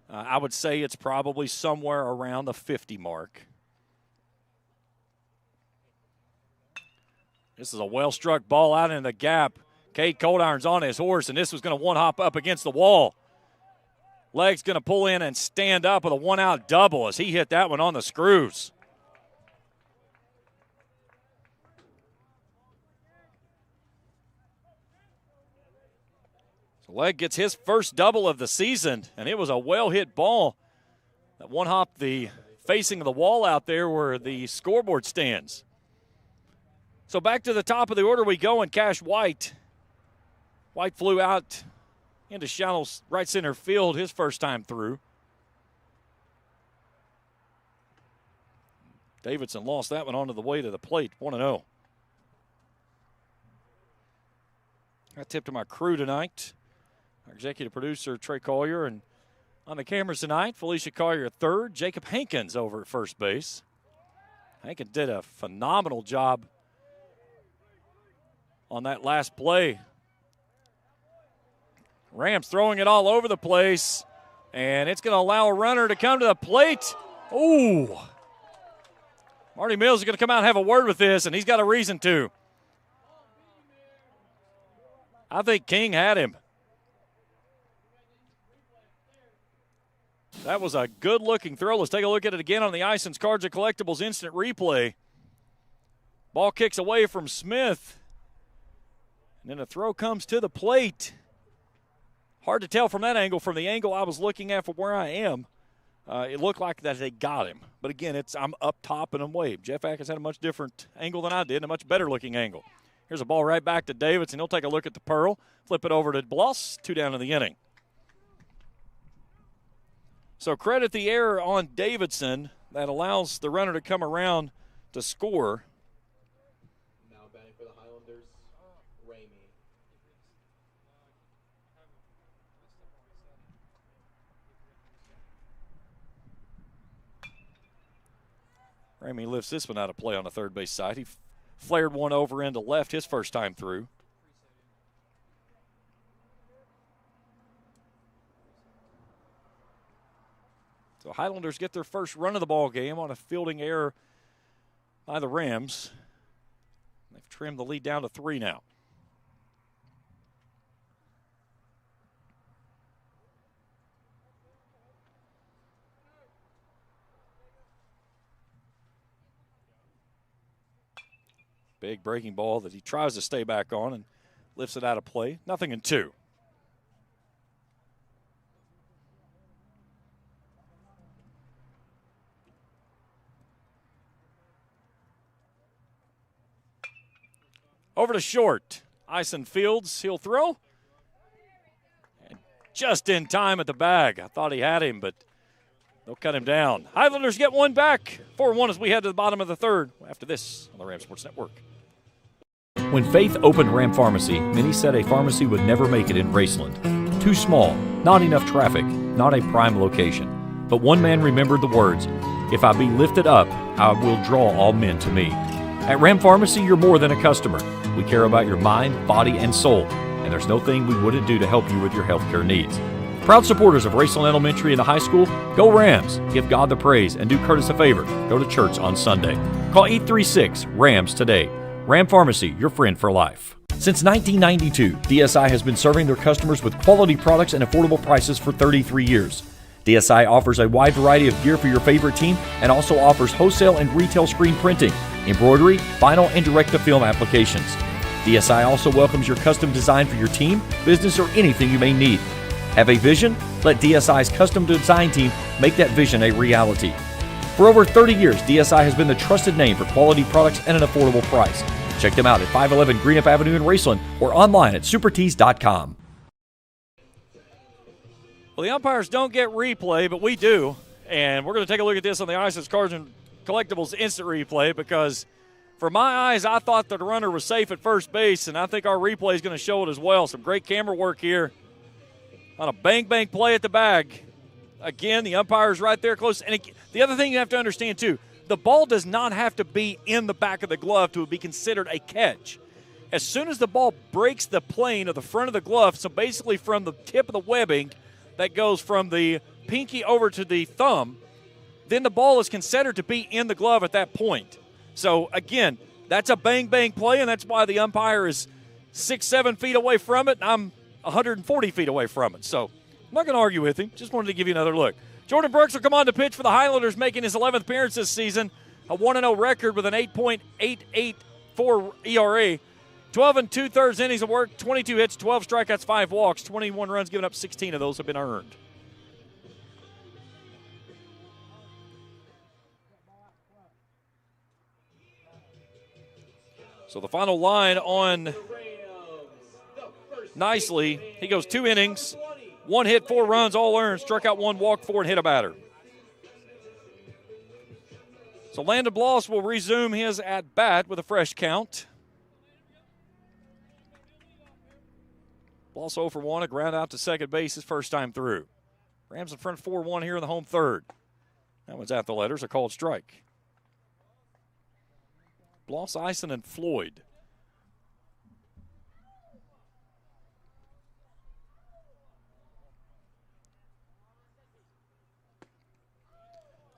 I would say it's probably somewhere around the 50 mark. This is a well-struck ball out in the gap. Cade Coldiron's on his horse, and this was going to one-hop up against the wall. Legg's going to pull in and stand up with a one-out double as he hit that one on the screws. So Legg gets his first double of the season, and it was a well-hit ball that one-hopped the facing of the wall out there where the scoreboard stands. So back to the top of the order we go, and Cash White. White flew out into shallow right center field his first time through. Davidson lost that one onto the way to the plate, 1-0. I tipped to my crew tonight. Our executive producer, Trey Collier, and on the cameras tonight, Felicia Collier at third, Jacob Hankins over at first base. Hankins did a phenomenal job on that last play. Rams throwing it all over the place, and it's going to allow a runner to come to the plate. Ooh. Marty Mills is going to come out and have a word with this, and he's got a reason to. I think King had him. That was a good-looking throw. Let's take a look at it again on the Ison's Cards and Collectibles instant replay. Ball kicks away from Smith. And then a throw comes to the plate. Hard to tell from that angle. From the angle I was looking at from where I am, it looked like that they got him. But again, I'm up top and I'm waved. Jeff Atkins had a much different angle than I did, and a much better-looking angle. Here's a ball right back to Davidson. He'll take a look at the Pearl, flip it over to Bloss, 2 down in the inning. So credit the error on Davidson that allows the runner to come around to score. Now batting for the Highlanders, Ramey. Ramey lifts this one out of play on the third base side. He flared one over into left his first time through. So Highlanders get their first run of the ball game on a fielding error by the Rams. They've trimmed the lead down to 3 now. Big breaking ball that he tries to stay back on and lifts it out of play. 0-2. Over to short. Ison Fields, he'll throw. And just in time at the bag. I thought he had him, but they'll cut him down. Highlanders get one back. 4-1 as we head to the bottom of the third after this on the Ram Sports Network. When Faith opened Ram Pharmacy, many said a pharmacy would never make it in Raceland. Too small, not enough traffic, not a prime location. But one man remembered the words, "If I be lifted up, I will draw all men to me." At Ram Pharmacy, you're more than a customer. We care about your mind, body, and soul, and there's no thing we wouldn't do to help you with your healthcare needs. Proud supporters of Raceland Elementary and the high school, go Rams, give God the praise, and do Curtis a favor. Go to church on Sunday. Call 836-RAMS today. Ram Pharmacy, your friend for life. Since 1992, DSI has been serving their customers with quality products and affordable prices for 33 years. DSI offers a wide variety of gear for your favorite team and also offers wholesale and retail screen printing, embroidery, vinyl, and direct-to-film applications. DSI also welcomes your custom design for your team, business, or anything you may need. Have a vision? Let DSI's custom design team make that vision a reality. For over 30 years, DSI has been the trusted name for quality products and an affordable price. Check them out at 511 Greenup Avenue in Raceland or online at supertees.com. Well, the umpires don't get replay, but we do. And we're going to take a look at this on the Ison's Cards and Collectibles instant replay because for my eyes, I thought that the runner was safe at first base, and I think our replay is going to show it as well. Some great camera work here on a bang-bang play at the bag. Again, the umpire's right there close. And the other thing you have to understand, too, the ball does not have to be in the back of the glove to be considered a catch. As soon as the ball breaks the plane of the front of the glove, so basically from the tip of the webbing that goes from the pinky over to the thumb, then the ball is considered to be in the glove at that point. So, again, that's a bang-bang play, and that's why the umpire is 6-7 feet away from it, and I'm 140 feet away from it. So, I'm not going to argue with him. Just wanted to give you another look. Jordan Brooks will come on to pitch for the Highlanders, making his 11th appearance this season. A 1-0 record with an 8.884 ERA. 12 2/3 innings of work, 22 hits, 12 strikeouts, 5 walks, 21 runs given up, 16 of those have been earned. So the final line on nicely. He goes 2 innings, 1 hit, 4 runs, all earned, struck out 1, walked 4, and hit a batter. So Landon Bloss will resume his at-bat with a fresh count. Bloss 0 for 1, a ground out to second base his first time through. Rams in front 4-1 here in the home third. That one's at the letters, a called strike. Bloss, Eisen, and Floyd.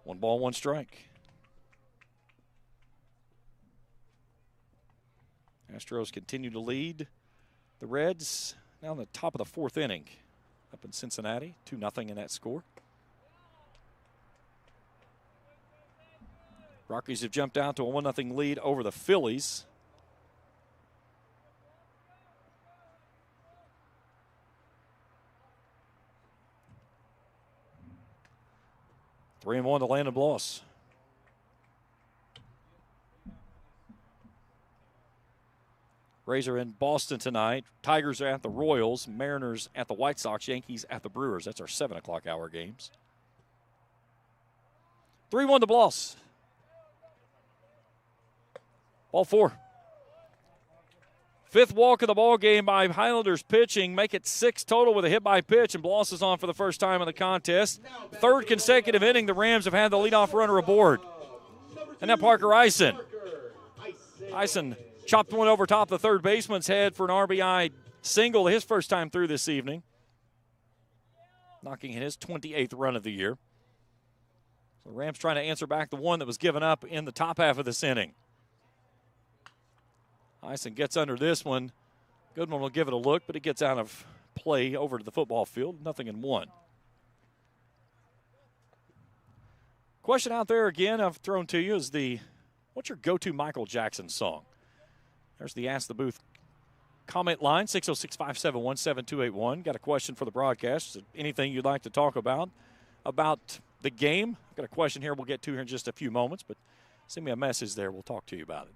One ball, one strike. Astros continue to lead the Reds now in the top of the 4th inning up in Cincinnati, 2-0 in that score. Rockies have jumped out to a 1-0 lead over the Phillies. Three and 1 to Landon Bloss. Rays are in Boston tonight. Tigers are at the Royals. Mariners at the White Sox. Yankees at the Brewers. That's our 7 o'clock hour games. 3-1 to Bloss. Ball 4. 5th walk of the ball game by Highlanders pitching. Make it 6 total with a hit by pitch, and Bloss is on for the first time in the contest. 3rd consecutive inning, the Rams have had the leadoff runner aboard. And now Parker Eisen. Eisen chopped one over top the third baseman's head for an RBI single his first time through this evening, knocking in his 28th run of the year. So the Rams trying to answer back the one that was given up in the top half of this inning. Eisen gets under this one. Goodman will give it a look, but it gets out of play over to the football field. 0-1. Question out there again I've thrown to you is what's your go-to Michael Jackson song? There's the Ask the Booth comment line, 606-571-7281. Got a question for the broadcast. Anything you'd like to talk about the game? I've got a question here we'll get to here in just a few moments, but send me a message there. We'll talk to you about it.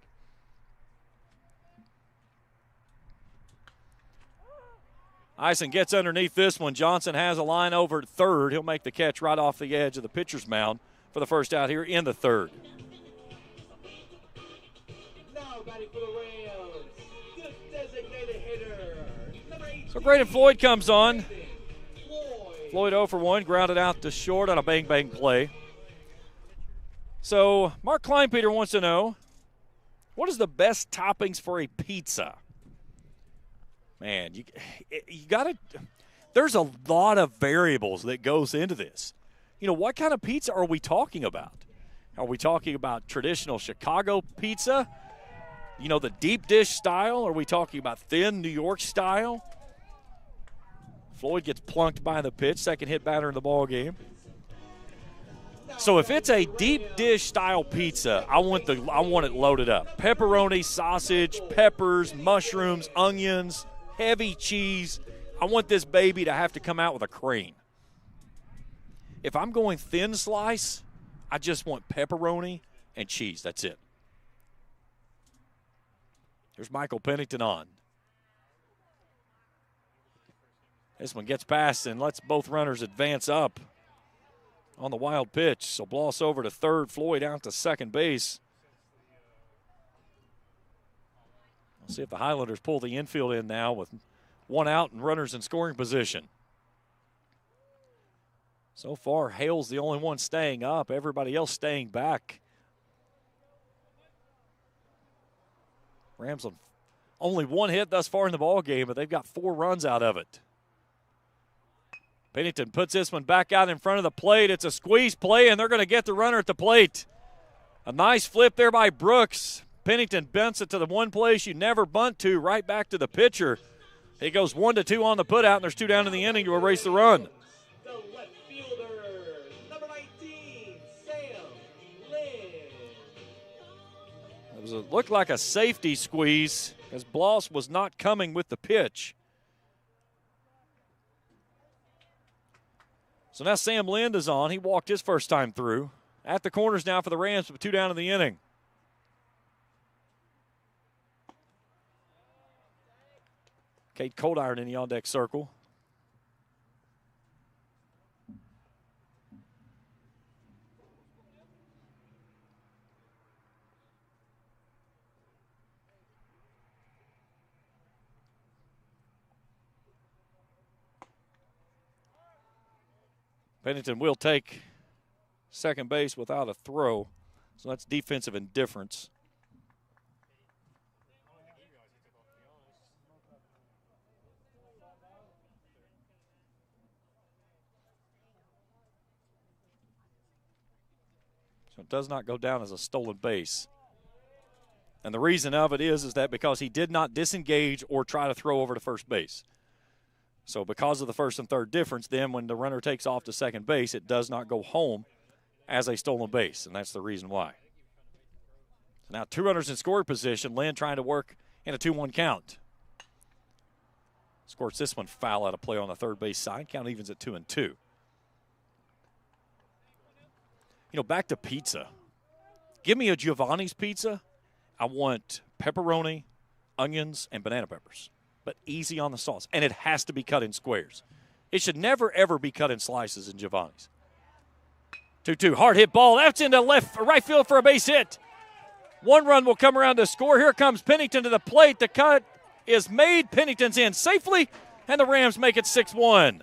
Eisen gets underneath this one. Johnson has a line over at third. He'll make the catch right off the edge of the pitcher's mound for the first out here in the third. Now batting for the Rams, the designated hitter, number 18. So Braden Floyd comes on. Floyd 0 for 1, grounded out to short on a bang-bang play. So Mark Kleinpeter wants to know, what is the best toppings for a pizza? Man, you got to – there's a lot of variables that goes into this. You know, what kind of pizza are we talking about? Are we talking about traditional Chicago pizza? You know, the deep dish style? Are we talking about thin New York style? Floyd gets plunked by the pitch, second hit batter in the ball game. So if it's a deep dish style pizza, I want it loaded up. Pepperoni, sausage, peppers, mushrooms, onions, heavy cheese. I want this baby to have to come out with a crane. If I'm going thin slice, I just want pepperoni and cheese. That's it. There's Michael Pennington on. This one gets past and lets both runners advance up on the wild pitch. So Bloss over to third, Floyd out to second base. We'll see if the Highlanders pull the infield in now with one out and runners in scoring position. So far, Hale's the only one staying up. Everybody else staying back. Rams on only one hit thus far in the ball game, but they've got 4 runs out of it. Pennington puts this one back out in front of the plate. It's a squeeze play, and they're going to get the runner at the plate. A nice flip there by Brooks. Pennington bunts it to the one place you never bunt to, right back to the pitcher. He goes 1-2 on the putout, and there's 2 down in the inning to erase the run. The left fielder, number 19, Sam Lynn. It looked like a safety squeeze as Bloss was not coming with the pitch. So now Sam Lind is on. He walked his first time through. At the corners now for the Rams, with 2 down in the inning. Kate Coldiron in the on-deck circle. Pennington will take second base without a throw, so that's defensive indifference. So it does not go down as a stolen base. And the reason of it is that because he did not disengage or try to throw over to first base. So because of the first and third difference, then when the runner takes off to second base, it does not go home as a stolen base, and that's the reason why. So now 2 runners in scoring position. Lynn trying to work in a 2-1 count. Scores this one foul out of play on the third base side. Count evens at 2-2. You know, back to pizza. Give me a Giovanni's pizza. I want pepperoni, onions, and banana peppers. But easy on the sauce. And it has to be cut in squares. It should never, ever be cut in slices in Giovanni's. 2-2, hard hit ball. That's into right field for a base hit. 1 run will come around to score. Here comes Pennington to the plate. The cut is made. Pennington's in safely, and the Rams make it 6-1.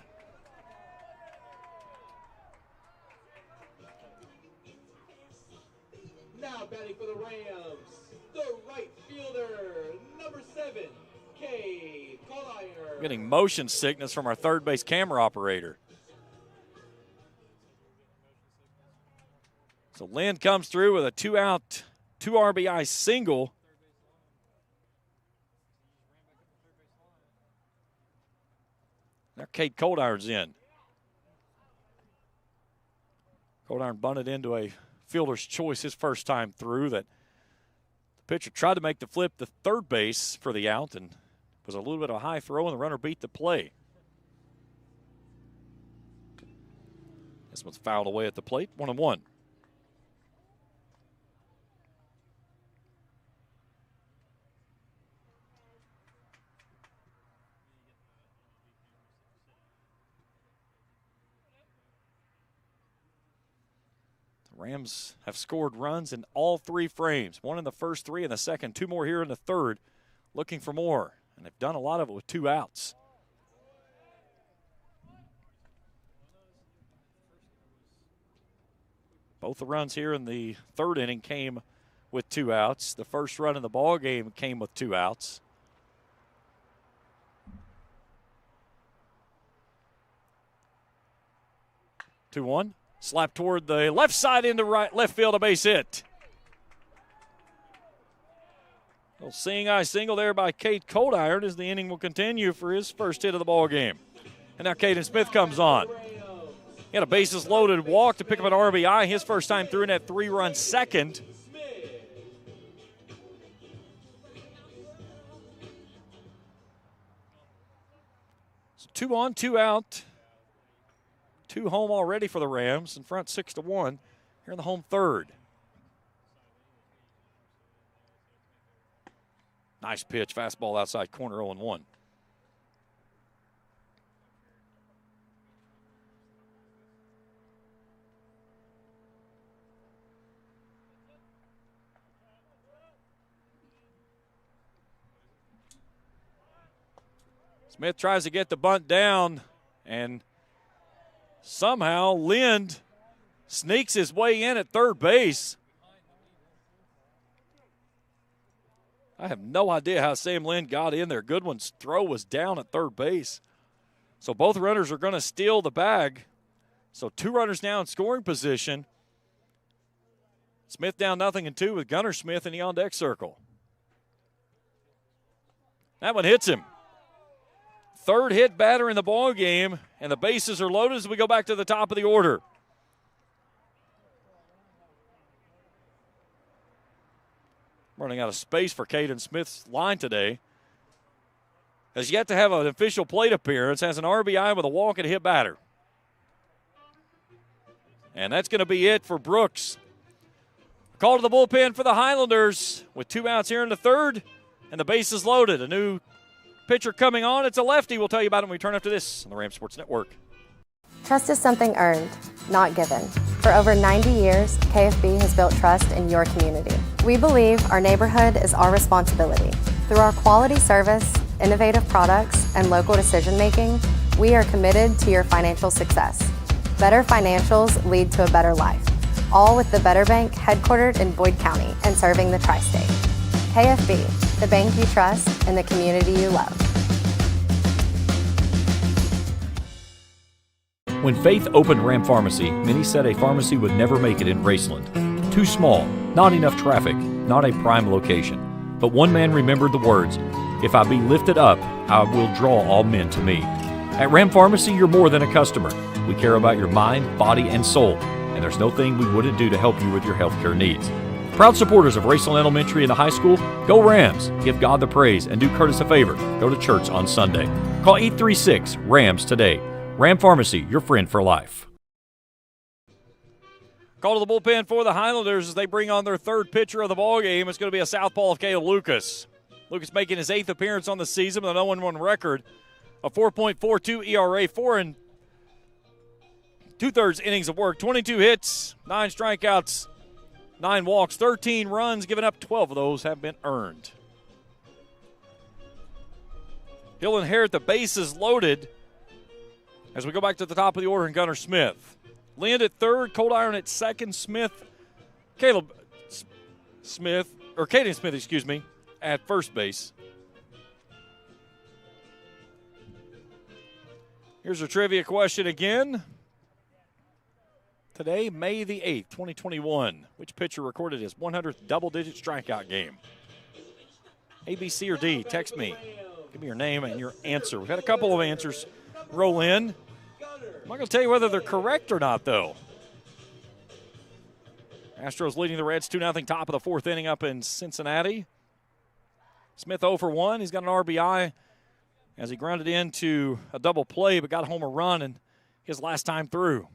Now batting for the Rams, the right fielder, number 7, K. Collier. Getting motion sickness from our third base camera operator. So Lynn comes through with a 2-out, 2 RBI single. Now Kate Coldiron's in. Coldiron bunted into a fielder's choice his first time through. That the pitcher tried to make the flip to third base for the out, and was a little bit of a high throw, and the runner beat the play. This one's fouled away at the plate, 1-1. Rams have scored runs in all 3 frames. 1 in the first 3 in the second, 2 more here in the third. Looking for more, and they've done a lot of it with 2 outs. Both the runs here in the third inning came with 2 outs. The first run in the ball game came with 2 outs. Two one. Slap toward the left side into left field, a base hit. Little seeing eye single there by Kate Coldiron as the inning will continue for his first hit of the ball game. And now Caden Smith comes on. He had a bases loaded walk to pick up an RBI. His first time through in that 3-run second. So 2 on, 2 out. 2 home already for the Rams, in front 6-1 here in the home third. Nice pitch, fastball outside corner, 0-1. Smith tries to get the bunt down, and somehow Lind sneaks his way in at third base. I have no idea how Sam Lind got in there. Goodwin's throw was down at third base. So both runners are going to steal the bag. So 2 runners now in scoring position. Smith down 0-2 with Gunnar Smith in the on-deck circle. That one hits him. Third hit batter in the ball game, and the bases are loaded as we go back to the top of the order. Running out of space for Caden Smith's line today. Has yet to have an official plate appearance, has an RBI with a walk and a hit batter. And that's going to be it for Brooks. Call to the bullpen for the Highlanders with 2 outs here in the third, and the bases loaded. A new pitcher coming on. It's a lefty. We'll tell you about it when we turn after this on the Ram Sports Network. Trust is something earned, not given. For over 90 years, KFB has built trust in your community. We believe our neighborhood is our responsibility. Through our quality service, innovative products, and local decision-making, we are committed to your financial success. Better financials lead to a better life, all with the Better Bank headquartered in Boyd County and serving the tri-state. KFB, the bank you trust and the community you love. When Faith opened Ram Pharmacy, many said a pharmacy would never make it in Raceland. Too small, not enough traffic, not a prime location. But one man remembered the words, "If I be lifted up, I will draw all men to me." At Ram Pharmacy, you're more than a customer. We care about your mind, body, and soul, and there's no thing we wouldn't do to help you with your healthcare needs. Proud supporters of Raceland Elementary and the high school, go Rams, give God the praise, and do Curtis a favor, go to church on Sunday. Call 836-RAMS today. Ram Pharmacy, your friend for life. Call to the bullpen for the Highlanders as they bring on their third pitcher of the ballgame. It's going to be a southpaw of Caleb Lucas. Lucas making his 8th appearance on the season with a 0-1 record, a 4.42 ERA, 4 2/3 innings of work, 22 hits, 9 strikeouts, 9 walks, 13 runs given up. 12 of those have been earned. He'll inherit the bases loaded as we go back to the top of the order and Gunnar Smith. Lind at third, Cold Iron at second, Caden Smith, at first base. Here's our trivia question again. Today, May the 8th, 2021, which pitcher recorded his 100th double-digit strikeout game? A, B, C, or D? Text me. Give me your name and your answer. We've had a couple of answers roll in. I'm not going to tell you whether they're correct or not, though. Astros leading the Reds 2-0, top of the 4th inning up in Cincinnati. Smith 0 for 1. He's got an RBI as he grounded into a double play but got home a run and his last time through.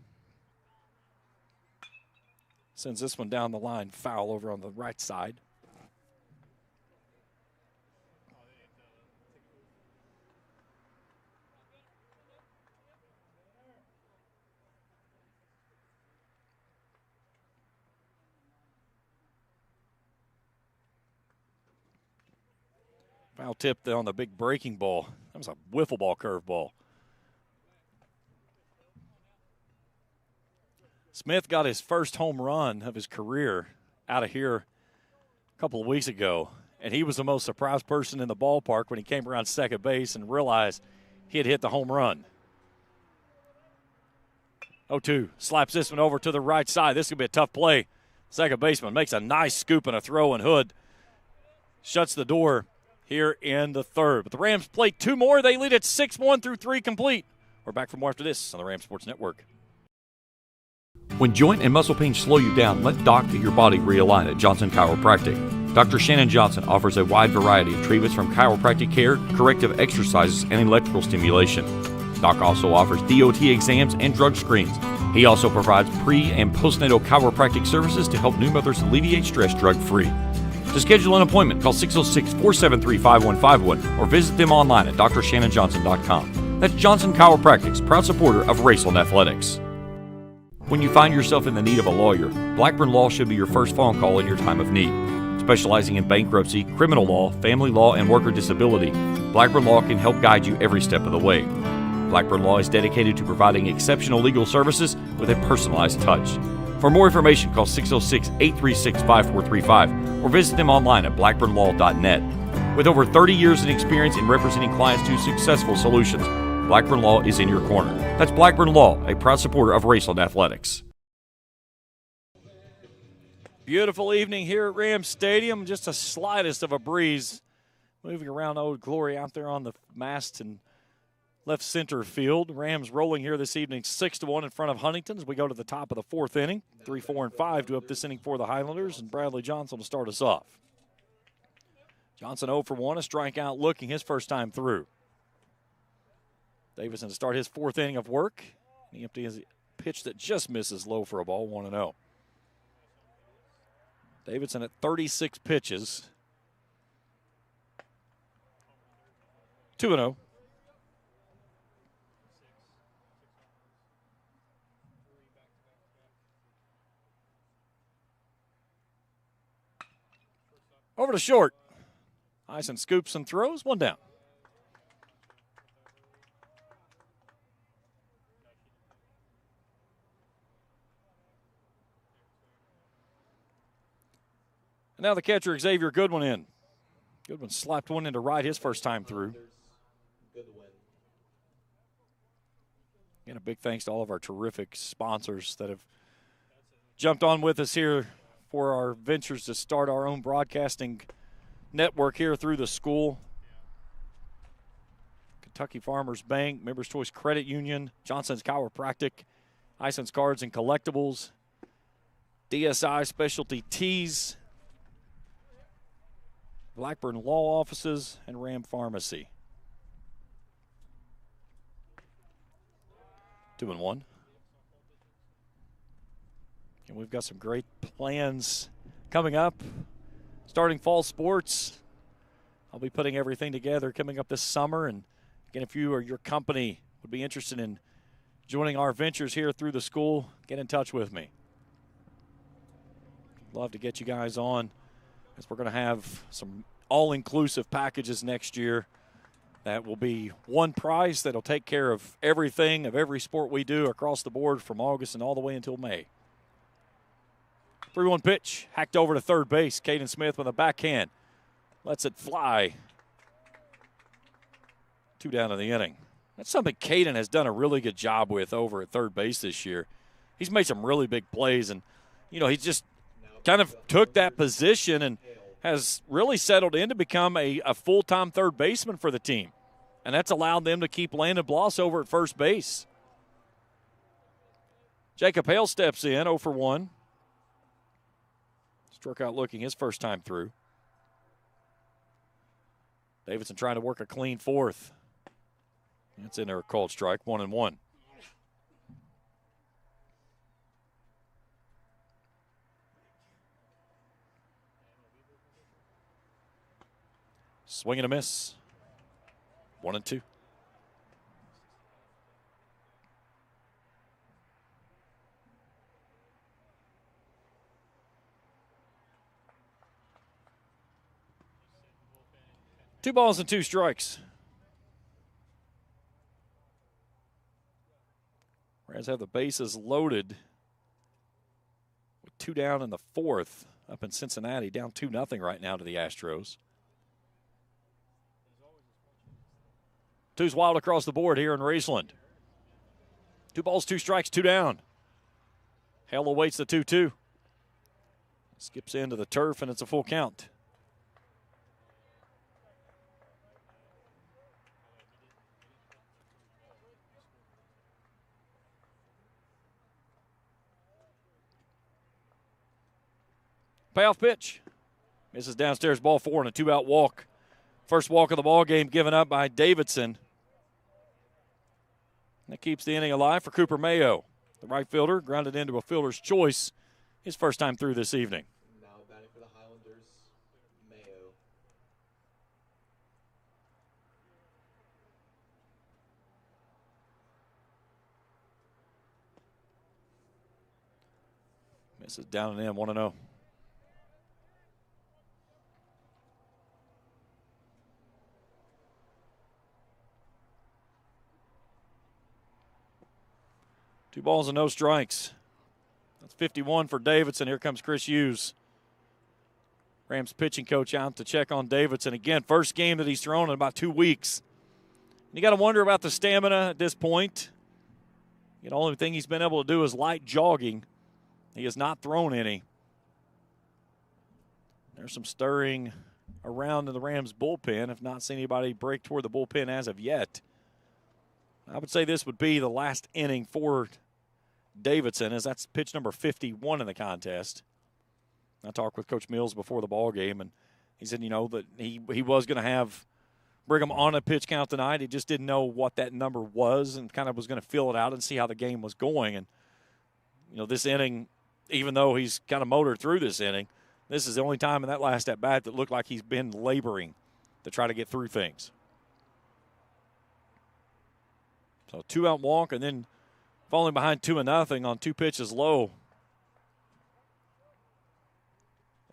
Sends this one down the line, foul over on the right side. Foul tip on the big breaking ball. That was a wiffle ball curveball. Smith got his first home run of his career out of here a couple of weeks ago, and he was the most surprised person in the ballpark when he came around second base and realized he had hit the home run. 0-2, slaps this one over to the right side. This could be a tough play. Second baseman makes a nice scoop and a throw, and Hood shuts the door here in the third. But the Rams play 2 more. They lead at 6-1 through 3 complete. We're back for more after this on the Ram Sports Network. When joint and muscle pain slow you down, let Doc get your body realigned at Johnson Chiropractic. Dr. Shannon Johnson offers a wide variety of treatments from chiropractic care, corrective exercises, and electrical stimulation. Doc also offers DOT exams and drug screens. He also provides pre- and postnatal chiropractic services to help new mothers alleviate stress drug-free. To schedule an appointment, call 606-473-5151 or visit them online at drshannonjohnson.com. That's Johnson Chiropractic's proud supporter of Raceland Athletics. When you find yourself in the need of a lawyer, Blackburn Law should be your first phone call in your time of need. Specializing in bankruptcy, criminal law, family law, and worker disability, Blackburn Law can help guide you every step of the way. Blackburn Law is dedicated to providing exceptional legal services with a personalized touch. For more information, call 606-836-5435 or visit them online at blackburnlaw.net. With over 30 years in experience in representing clients to successful solutions, Blackburn Law is in your corner. That's Blackburn Law, a proud supporter of Raceland Athletics. Beautiful evening here at Rams Stadium. Just the slightest of a breeze moving around Old Glory out there on the mast and left center field. Rams rolling here this evening 6-1 in front of Huntington as we go to the top of the 4th inning. 3, 4, and 5 to up this inning for the Highlanders, and Bradley Johnson will start us off. Johnson 0 for 1, a strikeout looking his first time through. Davison to start his 4th inning of work. He empties a pitch that just misses low for a ball, 1-0. Davidson at 36 pitches. 2-0. Over to short. Eisen scoops and throws. 1 down. And now the catcher, Xavier Goodwin, in. Goodwin slapped one into right his first time through. And a big thanks to all of our terrific sponsors that have jumped on with us here for our ventures to start our own broadcasting network here through the school. Kentucky Farmers Bank, Members Choice Credit Union, Johnson's Chiropractic, Ison's Cards and Collectibles, DSI Specialty Teas, Blackburn Law Offices, and Ram Pharmacy. 2-1. And we've got some great plans coming up. Starting fall sports. I'll be putting everything together coming up this summer. And again, if you or your company would be interested in joining our ventures here through the school, get in touch with me. Love to get you guys on, as we're going to have some all-inclusive packages next year that will be one price that'll take care of everything, of every sport we do across the board from August and all the way until May. 3-1 pitch, hacked over to third base. Caden Smith with a backhand. Lets it fly. 2 down in the inning. That's something Caden has done a really good job with over at third base this year. He's made some really big plays, and, you know, he just kind of took that position and has really settled in to become a full-time third baseman for the team. And that's allowed them to keep Landon Bloss over at first base. Jacob Hale steps in, 0 for 1. Struck out looking his first time through. Davidson trying to work a clean fourth. That's in there, a called strike, 1-1. Swing and a miss. 1-2. Two balls and 2 strikes. Rams have the bases loaded with 2 down in the 4th up in Cincinnati, down 2-0 right now to the Astros. 2's wild across the board here in Raceland. 2 balls, 2 strikes, 2 down. Hale awaits the 2-2. Skips into the turf, and it's a full count. Payoff pitch. Misses downstairs, ball 4 and a 2-out walk. First walk of the ball game given up by Davidson. That keeps the inning alive for Cooper Mayo. The right fielder grounded into a fielder's choice his first time through this evening. Now batting for the Highlanders, Mayo. Misses down and in, 1-0. Two balls and no strikes. That's 51 for Davidson. Here comes Chris Hughes. Rams pitching coach out to check on Davidson. Again, first game that he's thrown in about 2 weeks. And you got to wonder about the stamina at this point. The only thing he's been able to do is light jogging. He has not thrown any. There's some stirring around in the Rams bullpen. I've not seen anybody break toward the bullpen as of yet. I would say this would be the last inning for Davidson, as that's pitch number 51 in the contest. I talked with Coach Mills before the ball game, and he said, that he was going to have Brigham on a pitch count tonight. He just didn't know what that number was and kind of was going to feel it out and see how the game was going. And, this inning, even though he's kind of motored through this inning, this is the only time in that last at-bat that looked like he's been laboring to try to get through things. So 2-out walk and then falling behind 2-0 on 2 pitches low.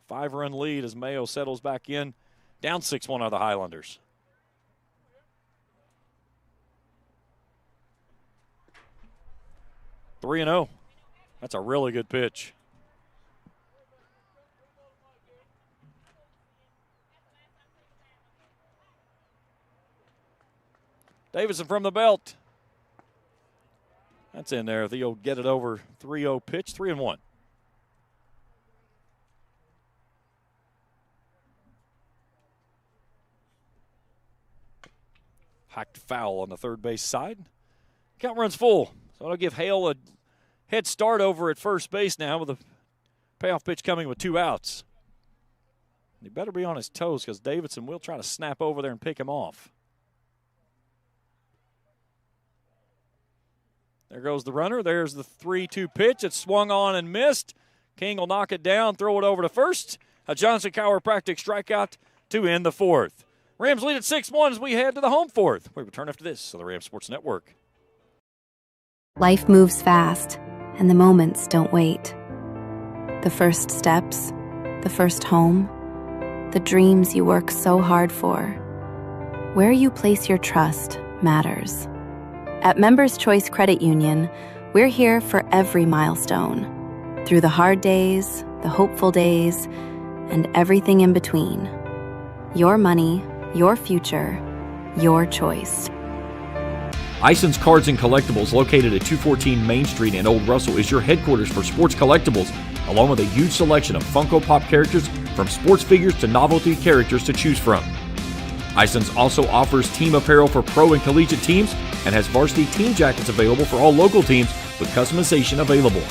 5-run lead as Mayo settles back in, down 6-1 on the Highlanders. Three and 0. That's a really good pitch. Davidson from the belt. That's in there. He'll get it over 3-0 pitch, 3-1. Hacked foul on the third base side. Count runs full. So it'll give Hale a head start over at first base now with a payoff pitch coming with 2 outs. He better be on his toes because Davidson will try to snap over there and pick him off. There goes the runner. There's the 3-2 pitch. It's swung on and missed. King will knock it down, throw it over to first. A Johnson chiropractic strikeout to end the 4th. Rams lead at 6-1 as we head to the home 4th. We return after this on the Rams Sports Network. Life moves fast, and the moments don't wait. The first steps, the first home, the dreams you work so hard for. Where you place your trust matters. At Members Choice Credit Union, we're here for every milestone. Through the hard days, the hopeful days, and everything in between. Your money, your future, your choice. Ison's Cards and Collectibles, located at 214 Main Street in Old Russell, is your headquarters for sports collectibles, along with a huge selection of Funko Pop characters, from sports figures to novelty characters to choose from. Ison's also offers team apparel for pro and collegiate teams and has varsity team jackets available for all local teams with customization available.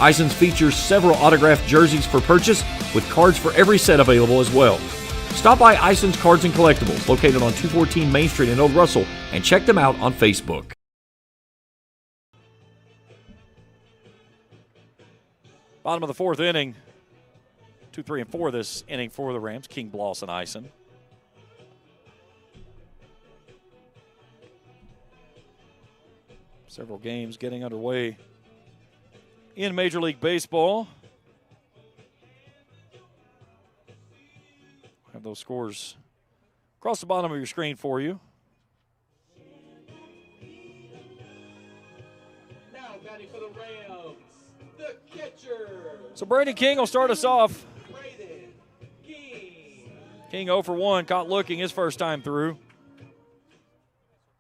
Ison's features several autographed jerseys for purchase with cards for every set available as well. Stop by Ison's Cards and Collectibles, located on 214 Main Street in Old Russell, and check them out on Facebook. Bottom of the 4th inning. 2, 3, and 4 this inning for the Rams. King, Bloss, and Ison. Several games getting underway in Major League Baseball. Have those scores across the bottom of your screen for you. Now batting for the Rams, the catcher. So Brady King will start us off. Braden King. King 0 for 1, caught looking his first time through.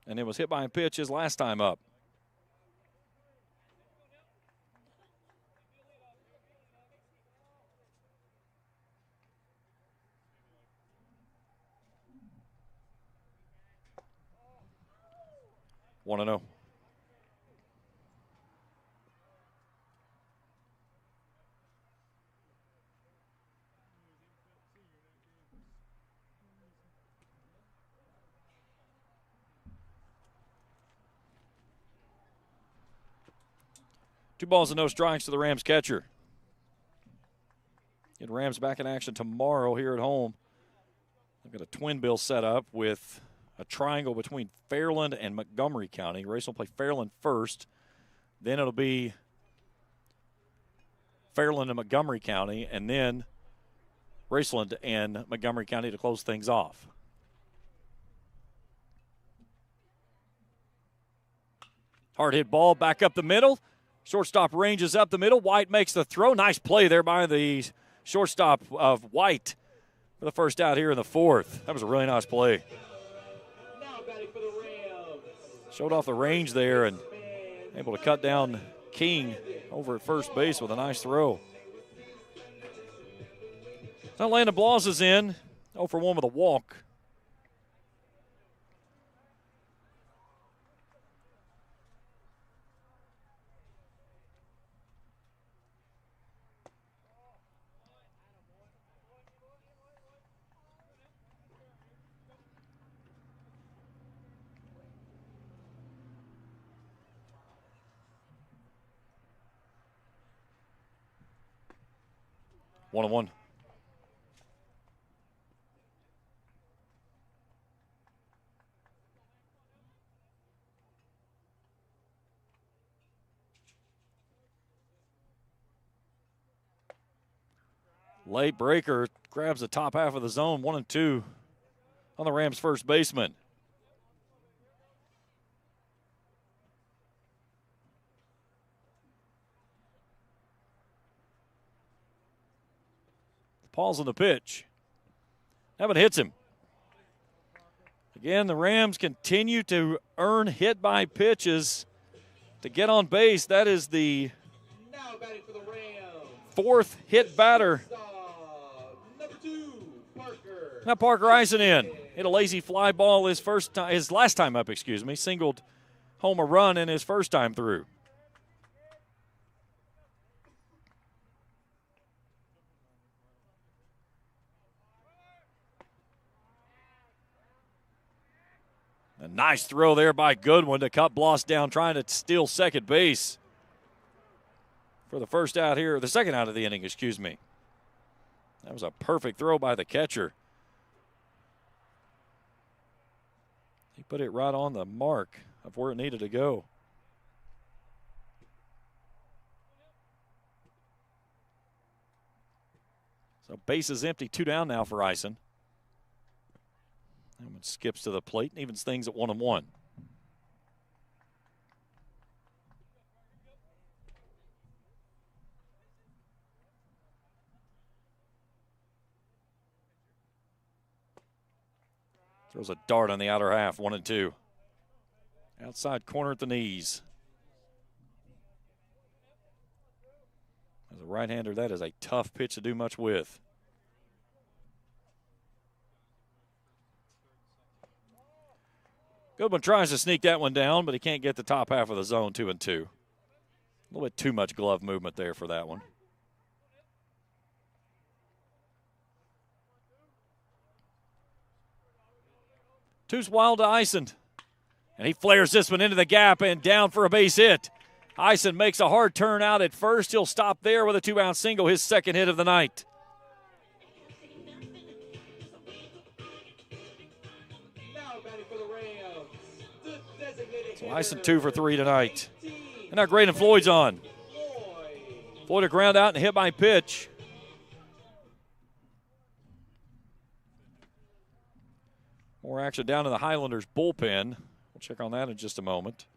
And it was hit by a pitch his last time up. Want to know. Two balls and no strikes to the Rams catcher. Get Rams back in action tomorrow here at home. They've got a twin bill set up with a triangle between Fairland and Montgomery County. Race will play Fairland first. Then it'll be Fairland and Montgomery County, and then Raceland and Montgomery County to close things off. Hard hit ball back up the middle. Shortstop ranges up the middle. White makes the throw. Nice play there by the shortstop of White for the first out here in the 4th. That was a really nice play. Now batting for the Rams. Showed off the range there and able to cut down King over at first base with a nice throw. So Landon Bloss is in. 0 for 1 with a walk. One and one. Late breaker grabs the top half of the zone, 1-2 on the Rams' first baseman. Paul's on the pitch. Evan hits him. Again, the Rams continue to earn hit by pitches to get on base. That is the Now batting for the Rams. fourth hit batter. Number 2, Parker. Now Parker Eisen in. Hit a lazy fly ball his last time up, singled home a run in his first time through. A nice throw there by Goodwin to cut Bloss down, trying to steal second base for the second out of the inning, That was a perfect throw by the catcher. He put it right on the mark of where it needed to go. So base is empty, 2 down now for Eisen. And skips to the plate and evens things at 1-1. Throws a dart on the outer half, 1-2. Outside corner at the knees. As a right-hander, that is a tough pitch to do much with. Goodwin tries to sneak that one down, but he can't get the top half of the zone, 2-2. A little bit too much glove movement there for that one. Two's wild to Eisen. And he flares this one into the gap and down for a base hit. Eisen makes a hard turn out at first. He'll stop there with a 2-out single, his second hit of the night. So Eisen 2 for 3 tonight. And now Graydon Floyd's on. Floyd a ground out and hit by pitch. More action down in the Highlanders bullpen. We'll check on that in just a moment.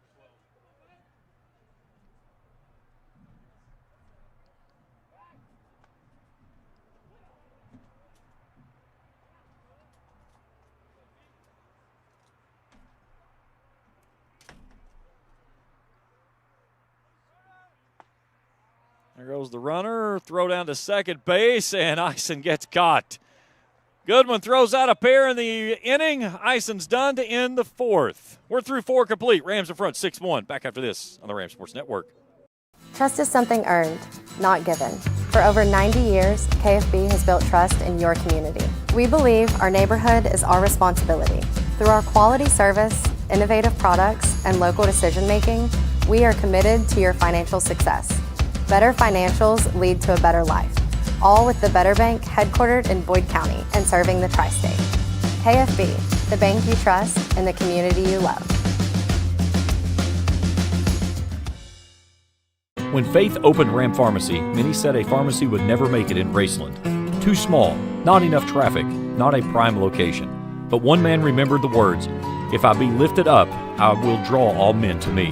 There goes the runner. Throw down to second base, and Eisen gets caught. Goodwin throws out a pair in the inning. Eisen's done to end the fourth. We're through 4 complete. Rams in front, 6-1. Back after this on the Rams Sports Network. Trust is something earned, not given. For over 90 years, KFB has built trust in your community. We believe our neighborhood is our responsibility. Through our quality service, innovative products, and local decision-making, we are committed to your financial success. Better financials lead to a better life. All with the Better Bank headquartered in Boyd County and serving the tri-state. KFB, the bank you trust and the community you love. When Faith opened Ram Pharmacy, many said a pharmacy would never make it in Raceland. Too small, not enough traffic, not a prime location. But one man remembered the words, "If I be lifted up, I will draw all men to me."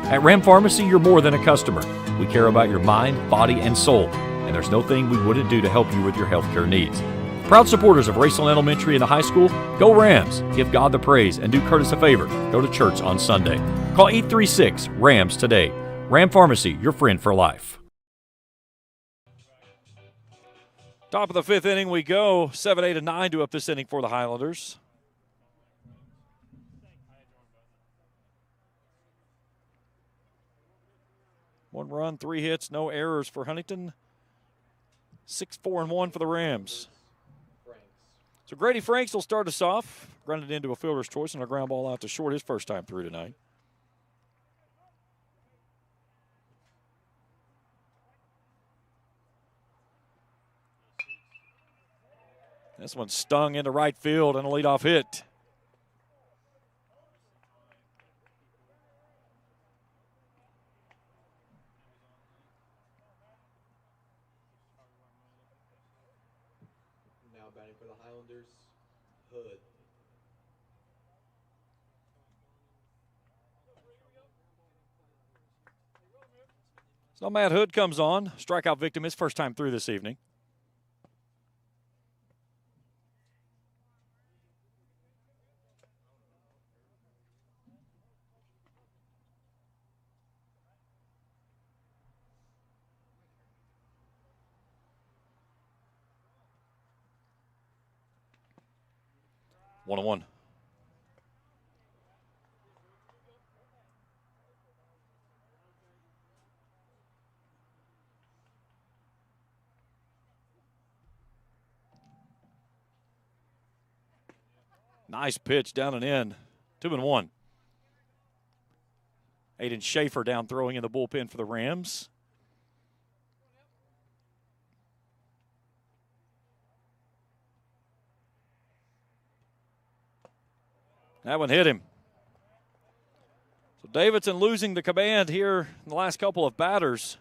At Ram Pharmacy, you're more than a customer. We care about your mind, body, and soul, and there's no thing we wouldn't do to help you with your healthcare needs. Proud supporters of Raceland Elementary and the high school, go Rams, give God the praise, and do Curtis a favor, go to church on Sunday. Call 836-RAMS today. Ram Pharmacy, your friend for life. Top of the 5th inning we go. 7-8-9 to up this inning for the Highlanders. One run, 3 hits, no errors for Huntington. 6-4-1 for the Rams. So Grady Franks will start us off. Grounded into a fielder's choice and a ground ball out to short his first time through tonight. This one stung into right field and a leadoff hit. batting for the Highlanders, Hood. So Matt Hood comes on. Strikeout victim, his first time through this evening. One on one. Nice pitch down and in. 2-1. Aiden Schaefer down throwing in the bullpen for the Rams. That one hit him. So Davidson losing the command here in the last couple of batters.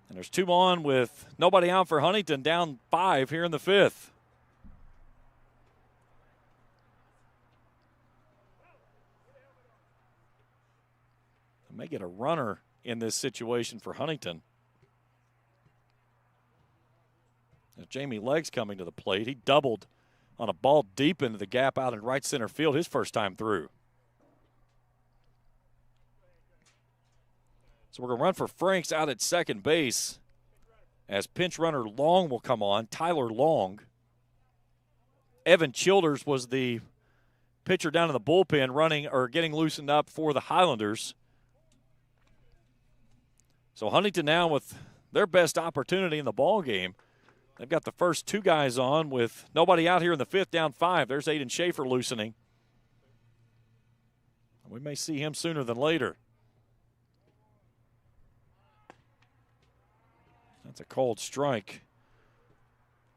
And there's 2 on with nobody out for Huntington, down 5 here in the 5th. May get a runner in this situation for Huntington. As Jamie Legg's coming to the plate, he doubled on a ball deep into the gap out in right center field his first time through. So we're going to run for Franks out at second base as pinch runner Long will come on, Tyler Long. Evan Childers was the pitcher down in the bullpen running or getting loosened up for the Highlanders. So Huntington now with their best opportunity in the ball game. They've got the first 2 guys on with nobody out here in the 5th, down 5. There's Aiden Schaefer loosening. We may see him sooner than later. That's a cold strike.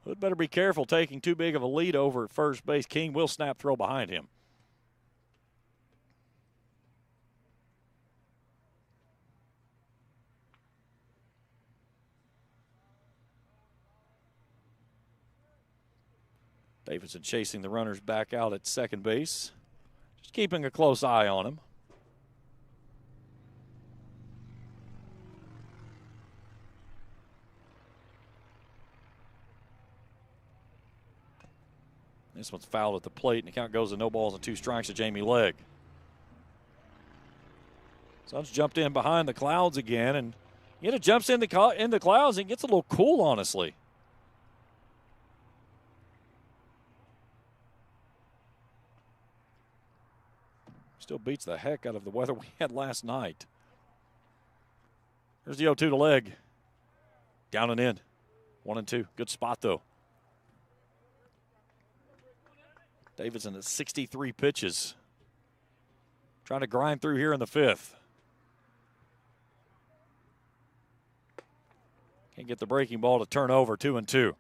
Hood better be careful taking too big of a lead over at first base. King will snap throw behind him. Davidson chasing the runners back out at second base. Just keeping a close eye on him. This one's fouled at the plate, and the count goes to no balls and 2 strikes to Jamie Legg. Suns jumped in behind the clouds again, and it jumps in the clouds and gets a little cool, honestly. Still beats the heck out of the weather we had last night. There's the 0-2 to Legg. Down and in. 1-2. Good spot, though. Davidson at 63 pitches. Trying to grind through here in the 5th. Can't get the breaking ball to turn over. 2-2.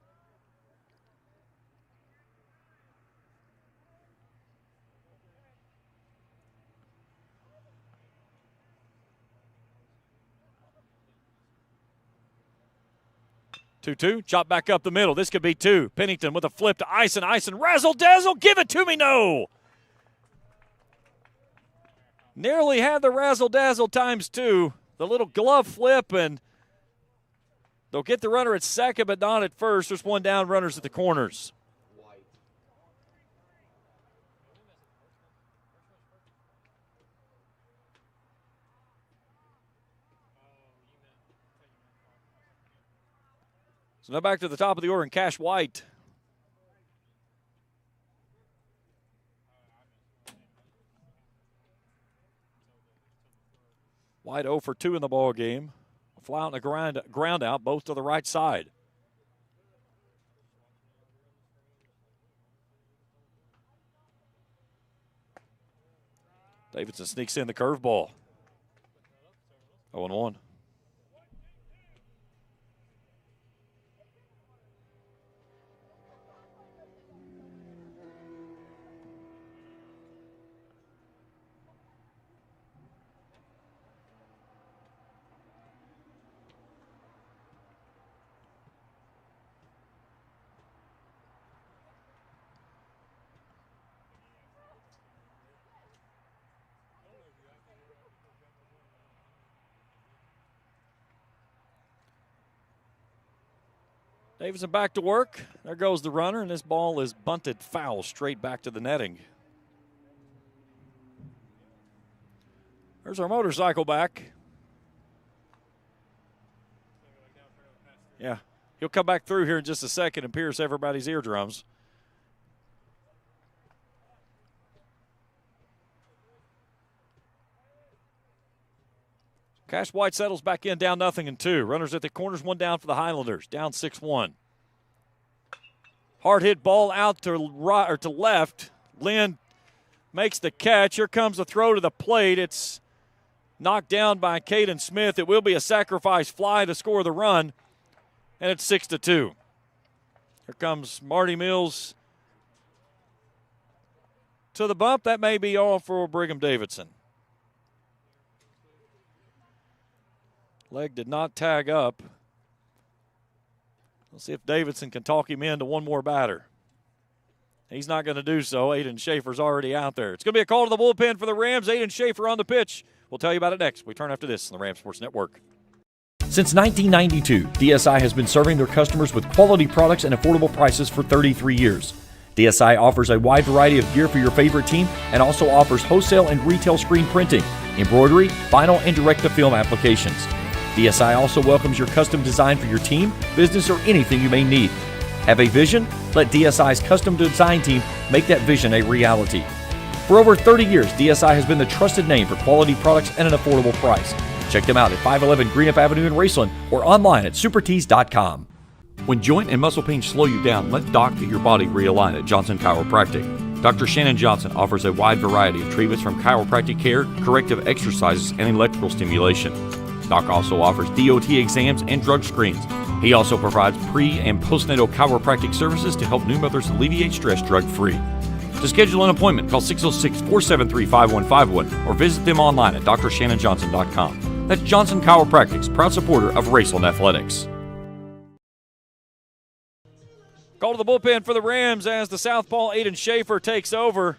Two, chop back up the middle. This could be 2. Pennington with a flip to Ison. Razzle dazzle, give it to me, no. Nearly had the razzle dazzle times 2. The little glove flip, and they'll get the runner at second, but not at first. There's 1 down, runners at the corners. So now back to the top of the order, and Cash White. White 0 for 2 in the ball game. A fly out and a ground out, both to the right side. Davidson sneaks in the curveball. 0-1. Davidson back to work. There goes the runner, and this ball is bunted foul straight back to the netting. There's our motorcycle back. Yeah, he'll come back through here in just a second and pierce everybody's eardrums. Cash White settles back in, down 0-2. Runners at the corners, one down for the Highlanders, down 6-1. Hard hit ball out to right or to left. Lynn makes the catch. Here comes the throw to the plate. It's knocked down by Caden Smith. It will be a sacrifice fly to score the run, and it's 6-2. Here comes Marty Mills to the bump. That may be all for Brigham Davidson. Leg did not tag up. Let's see if Davidson can talk him into one more batter. He's not going to do so. Aiden Schaefer's already out there. It's going to be a call to the bullpen for the Rams. Aiden Schaefer on the pitch. We'll tell you about it next. We turn after this on the Rams Sports Network. Since 1992, DSI has been serving their customers with quality products and affordable prices for 33 years. DSI offers a wide variety of gear for your favorite team and also offers wholesale and retail screen printing, embroidery, vinyl, and direct-to-film applications. DSI also welcomes your custom design for your team, business, or anything you may need. Have a vision? Let DSI's custom design team make that vision a reality. For over 30 years, DSI has been the trusted name for quality products at an affordable price. Check them out at 511 Greenup Avenue in Raceland or online at supertees.com. When joint and muscle pain slow you down, let Doc get your body realigned at Johnson Chiropractic. Dr. Shannon Johnson offers a wide variety of treatments from chiropractic care, corrective exercises, and electrical stimulation. Doc also offers DOT exams and drug screens. He also provides pre- and postnatal chiropractic services to help new mothers alleviate stress drug-free. To schedule an appointment, call 606-473-5151 or visit them online at drshannonjohnson.com. That's Johnson Chiropractic's proud supporter of Raceland Athletics. Call to the bullpen for the Rams as the southpaw Aiden Schaefer takes over,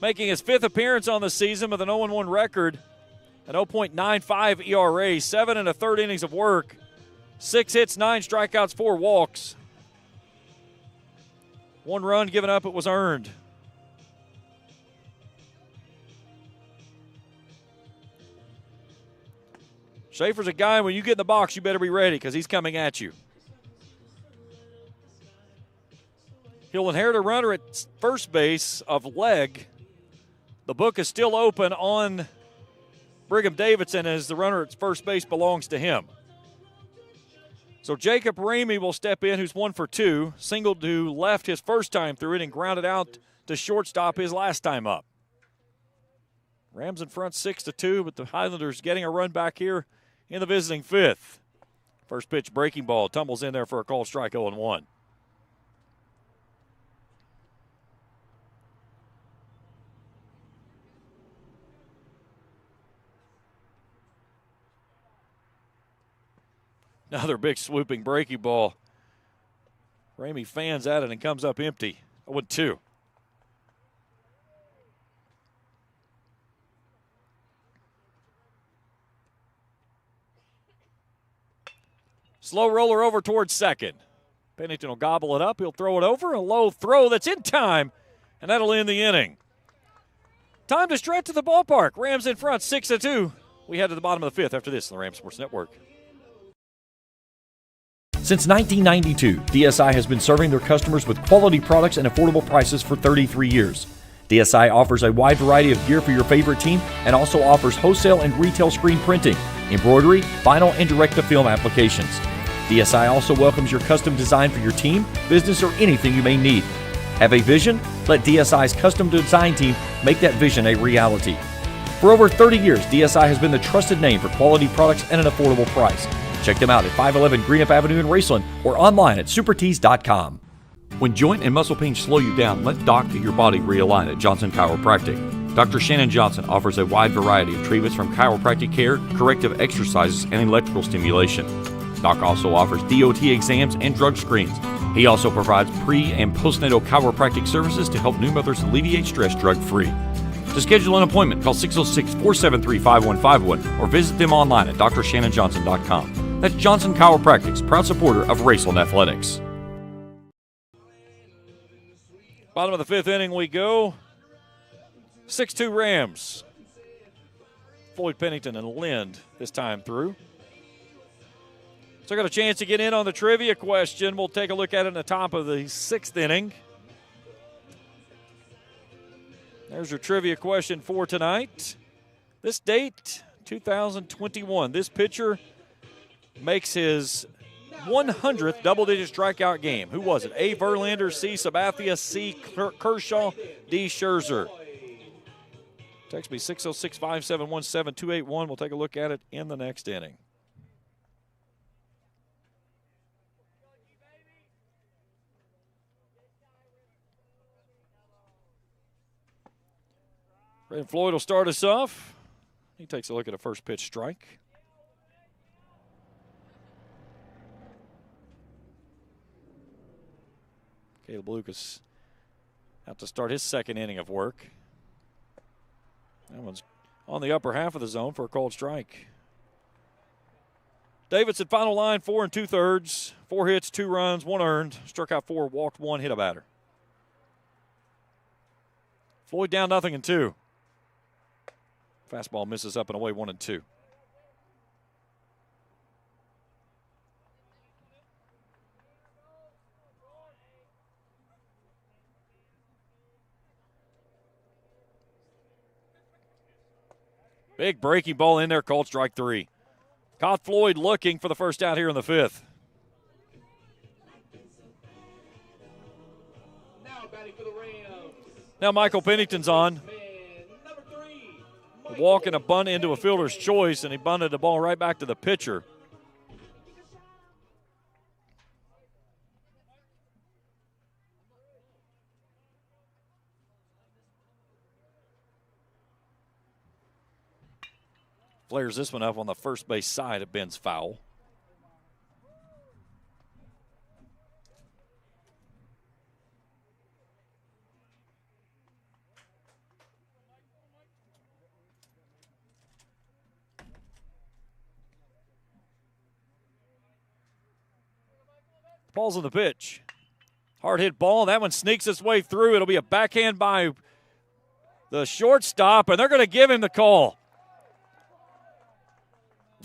making his 5th appearance on the season with an 0-1 record. An 0.95 ERA, 7 1/3 innings of work, 6 hits, 9 strikeouts, 4 walks. 1 run given up, it was earned. Schaefer's a guy, when you get in the box, you better be ready because he's coming at you. He'll inherit a runner at first base of leg. The book is still open on Brigham Davidson as the runner at first base belongs to him. So Jacob Ramey will step in, who's 1 for 2. Singled to left his first time through it and grounded out to shortstop his last time up. Rams in front 6-2, but the Highlanders getting a run back here in the visiting 5th. First pitch breaking ball tumbles in there for a called strike, 0-1. Another big swooping breaking ball. Ramey fans at it and comes up empty. 0-2. Slow roller over towards second. Pennington will gobble it up. He'll throw it over. A low throw that's in time, and that'll end the inning. Time to stretch to the ballpark. Rams in front, 6-2. We head to the bottom of the 5th after this on the Rams Sports Network. Since 1992, DSI has been serving their customers with quality products and affordable prices for 33 years. DSI offers a wide variety of gear for your favorite team and also offers wholesale and retail screen printing, embroidery, vinyl, and direct-to-film applications. DSI also welcomes your custom design for your team, business, or anything you may need. Have a vision? Let DSI's custom design team make that vision a reality. For over 30 years, DSI has been the trusted name for quality products at an affordable price. Check them out at 511 Greenup Avenue in Raceland or online at supertees.com. When joint and muscle pain slow you down, let Doc get your body realigned at Johnson Chiropractic. Dr. Shannon Johnson offers a wide variety of treatments from chiropractic care, corrective exercises, and electrical stimulation. Doc also offers DOT exams and drug screens. He also provides pre- and postnatal chiropractic services to help new mothers alleviate stress drug-free. To schedule an appointment, call 606-473-5151 or visit them online at drshannonjohnson.com. That's Johnson Chiropractic's proud supporter of Raceland Athletics. Bottom of the fifth inning we go. 6-2 Rams. Floyd Pennington and Lind this time through. So I got a chance to get in on the trivia question. We'll take a look at it in the top of the sixth inning. There's your trivia question for tonight. This date, 2021. This pitcher makes his 100th double-digit strikeout game. Who was it? A. Verlander, C. Sabathia, C. Kershaw, D. Scherzer. Text me 606-571-7281. We'll take a look at it in the next inning. Brandon Floyd will start us off. He takes a look at a first pitch strike. Caleb Lucas out to start his second inning of work. That one's on the upper half of the zone for a called strike. Davidson, final line, 4 2/3. 4 hits, 2 runs, 1 earned. Struck out 4, walked 1, hit a batter. Floyd down 0-2. Fastball misses up and away, 1-2. Big breaking ball in there, called strike 3. Caught Floyd looking for the first out here in the fifth. Now Michael Pennington's on. Walking a bunt into a fielder's choice, and he bunted the ball right back to the pitcher. Flares this one up on the first base side of Ben's foul. Ball's on the pitch. Hard hit ball. That one sneaks its way through. It'll be a backhand by the shortstop, and they're going to give him the call.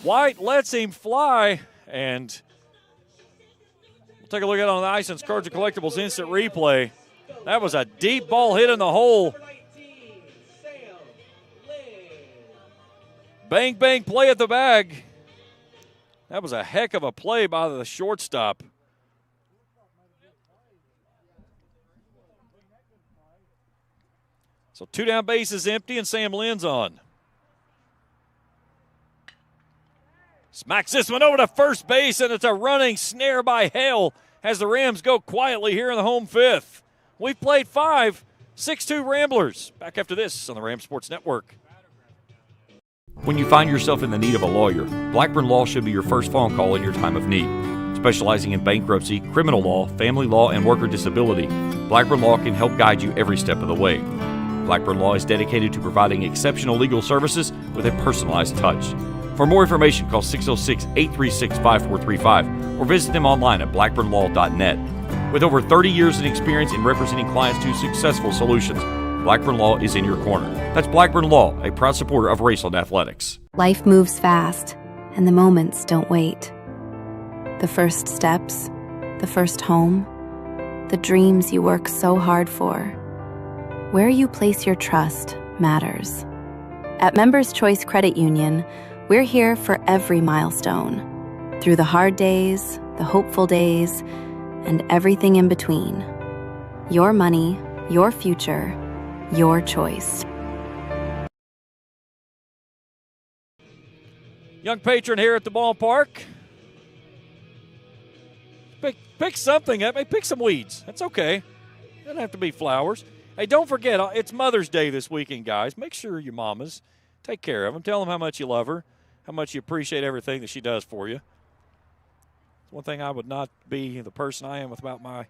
White lets him fly, and we'll take a look at it on the ice and Cards and Collectibles instant replay. That was a deep ball hit in the hole. Bang, bang, play at the bag. That was a heck of a play by the shortstop. So 2 down, bases empty, and Sam Lynn's on. Smacks this one over to first base, and it's a running snare by Hale as the Rams go quietly here in the home fifth. We've played 5, 6-2 Ramblers. Back after this on the Ram Sports Network. When you find yourself in the need of a lawyer, Blackburn Law should be your first phone call in your time of need. Specializing in bankruptcy, criminal law, family law, and worker disability, Blackburn Law can help guide you every step of the way. Blackburn Law is dedicated to providing exceptional legal services with a personalized touch. For more information, call 606-836-5435 or visit them online at blackburnlaw.net. With over 30 years in experience in representing clients to successful solutions, Blackburn Law is in your corner. That's Blackburn Law, a proud supporter of Raceland Athletics. Life moves fast, and the moments don't wait. The first steps, the first home, the dreams you work so hard for. Where you place your trust matters. At Members Choice Credit Union, we're here for every milestone. Through the hard days, the hopeful days, and everything in between. Your money, your future, your choice. Young patron here at the ballpark. Pick something up. Hey, pick some weeds. That's okay. Doesn't have to be flowers. Hey, don't forget, it's Mother's Day this weekend, guys. Make sure your mamas take care of them. Tell them how much you love her, how much you appreciate everything that she does for you. One thing I would not be the person I am without my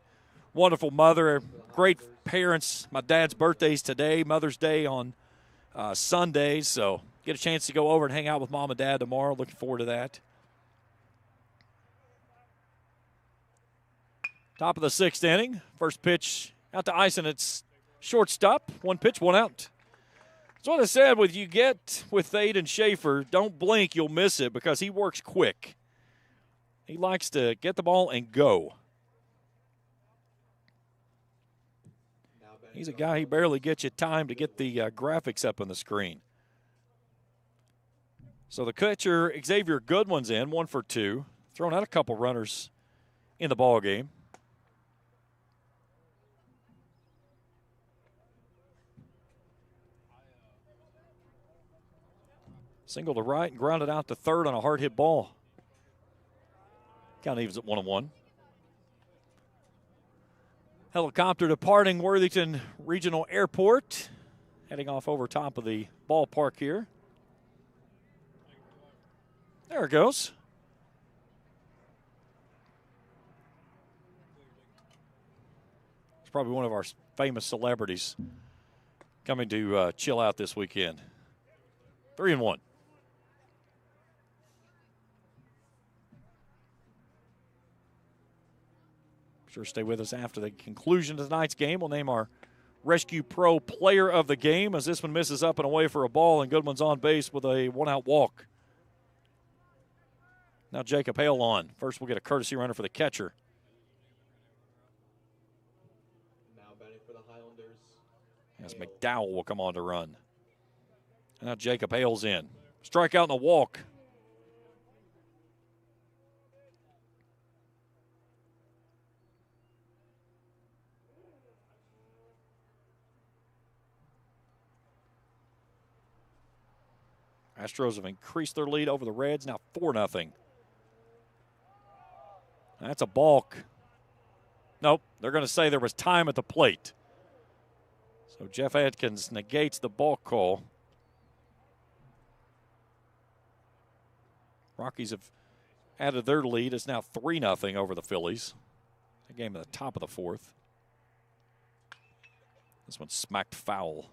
wonderful mother, great parents. My dad's birthday's today, Mother's Day on Sunday, so get a chance to go over and hang out with Mom and Dad tomorrow. Looking forward to that. Top of the 6th inning. First pitch out to Eisen. It's shortstop. 1 pitch, 1 out. That's what I said. With you get with Thaden Schaefer, don't blink, you'll miss it because he works quick. He likes to get the ball and go. He's a guy, he barely gets you time to get the graphics up on the screen. So the catcher, Xavier Goodwin's in, 1 for 2. Thrown out a couple runners in the ball game. Single to right and grounded out to third on a hard hit ball. Count evens at 1-1. Helicopter departing Worthington Regional Airport. Heading off over top of the ballpark here. There it goes. It's probably one of our famous celebrities coming to chill out this weekend. 3-1. Sure, stay with us after the conclusion of tonight's game. We'll name our Rescue Pro Player of the Game as this one misses up and away for a ball, and Goodman's on base with a 1-out walk. Now Jacob Hale on. First we'll get a courtesy runner for the catcher. Now batting for the Highlanders. As McDowell will come on to run. And now Jacob Hale's in. Strikeout and a walk. Astros have increased their lead over the Reds, now 4-0. That's a balk. Nope, they're going to say there was time at the plate. So Jeff Atkins negates the balk call. Rockies have added their lead. It's now 3-0 over the Phillies. The game at the top of the 4th. This one smacked foul.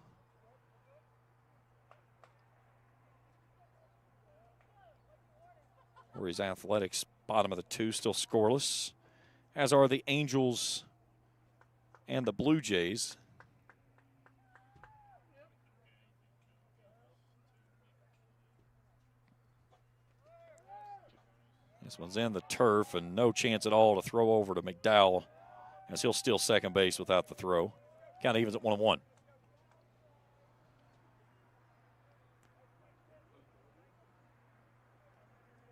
Warriors Athletics, bottom of the 2, still scoreless, as are the Angels and the Blue Jays. This one's in the turf and no chance at all to throw over to McDowell as he'll steal second base without the throw. Count evens at 1-1.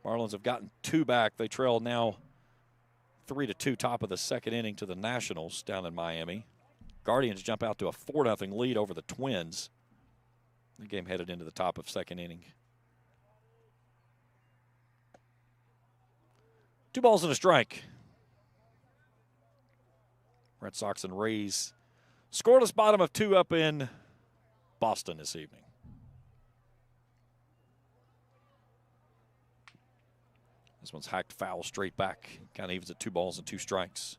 Marlins have gotten 2 back. They trail now 3-2 top of the 2nd inning to the Nationals down in Miami. Guardians jump out to a 4-0 lead over the Twins. The game headed into the top of 2nd inning. 2 balls and a strike. Red Sox and Rays scoreless bottom of 2 up in Boston this evening. This one's hacked foul straight back. Kind of evens at 2 balls and 2 strikes.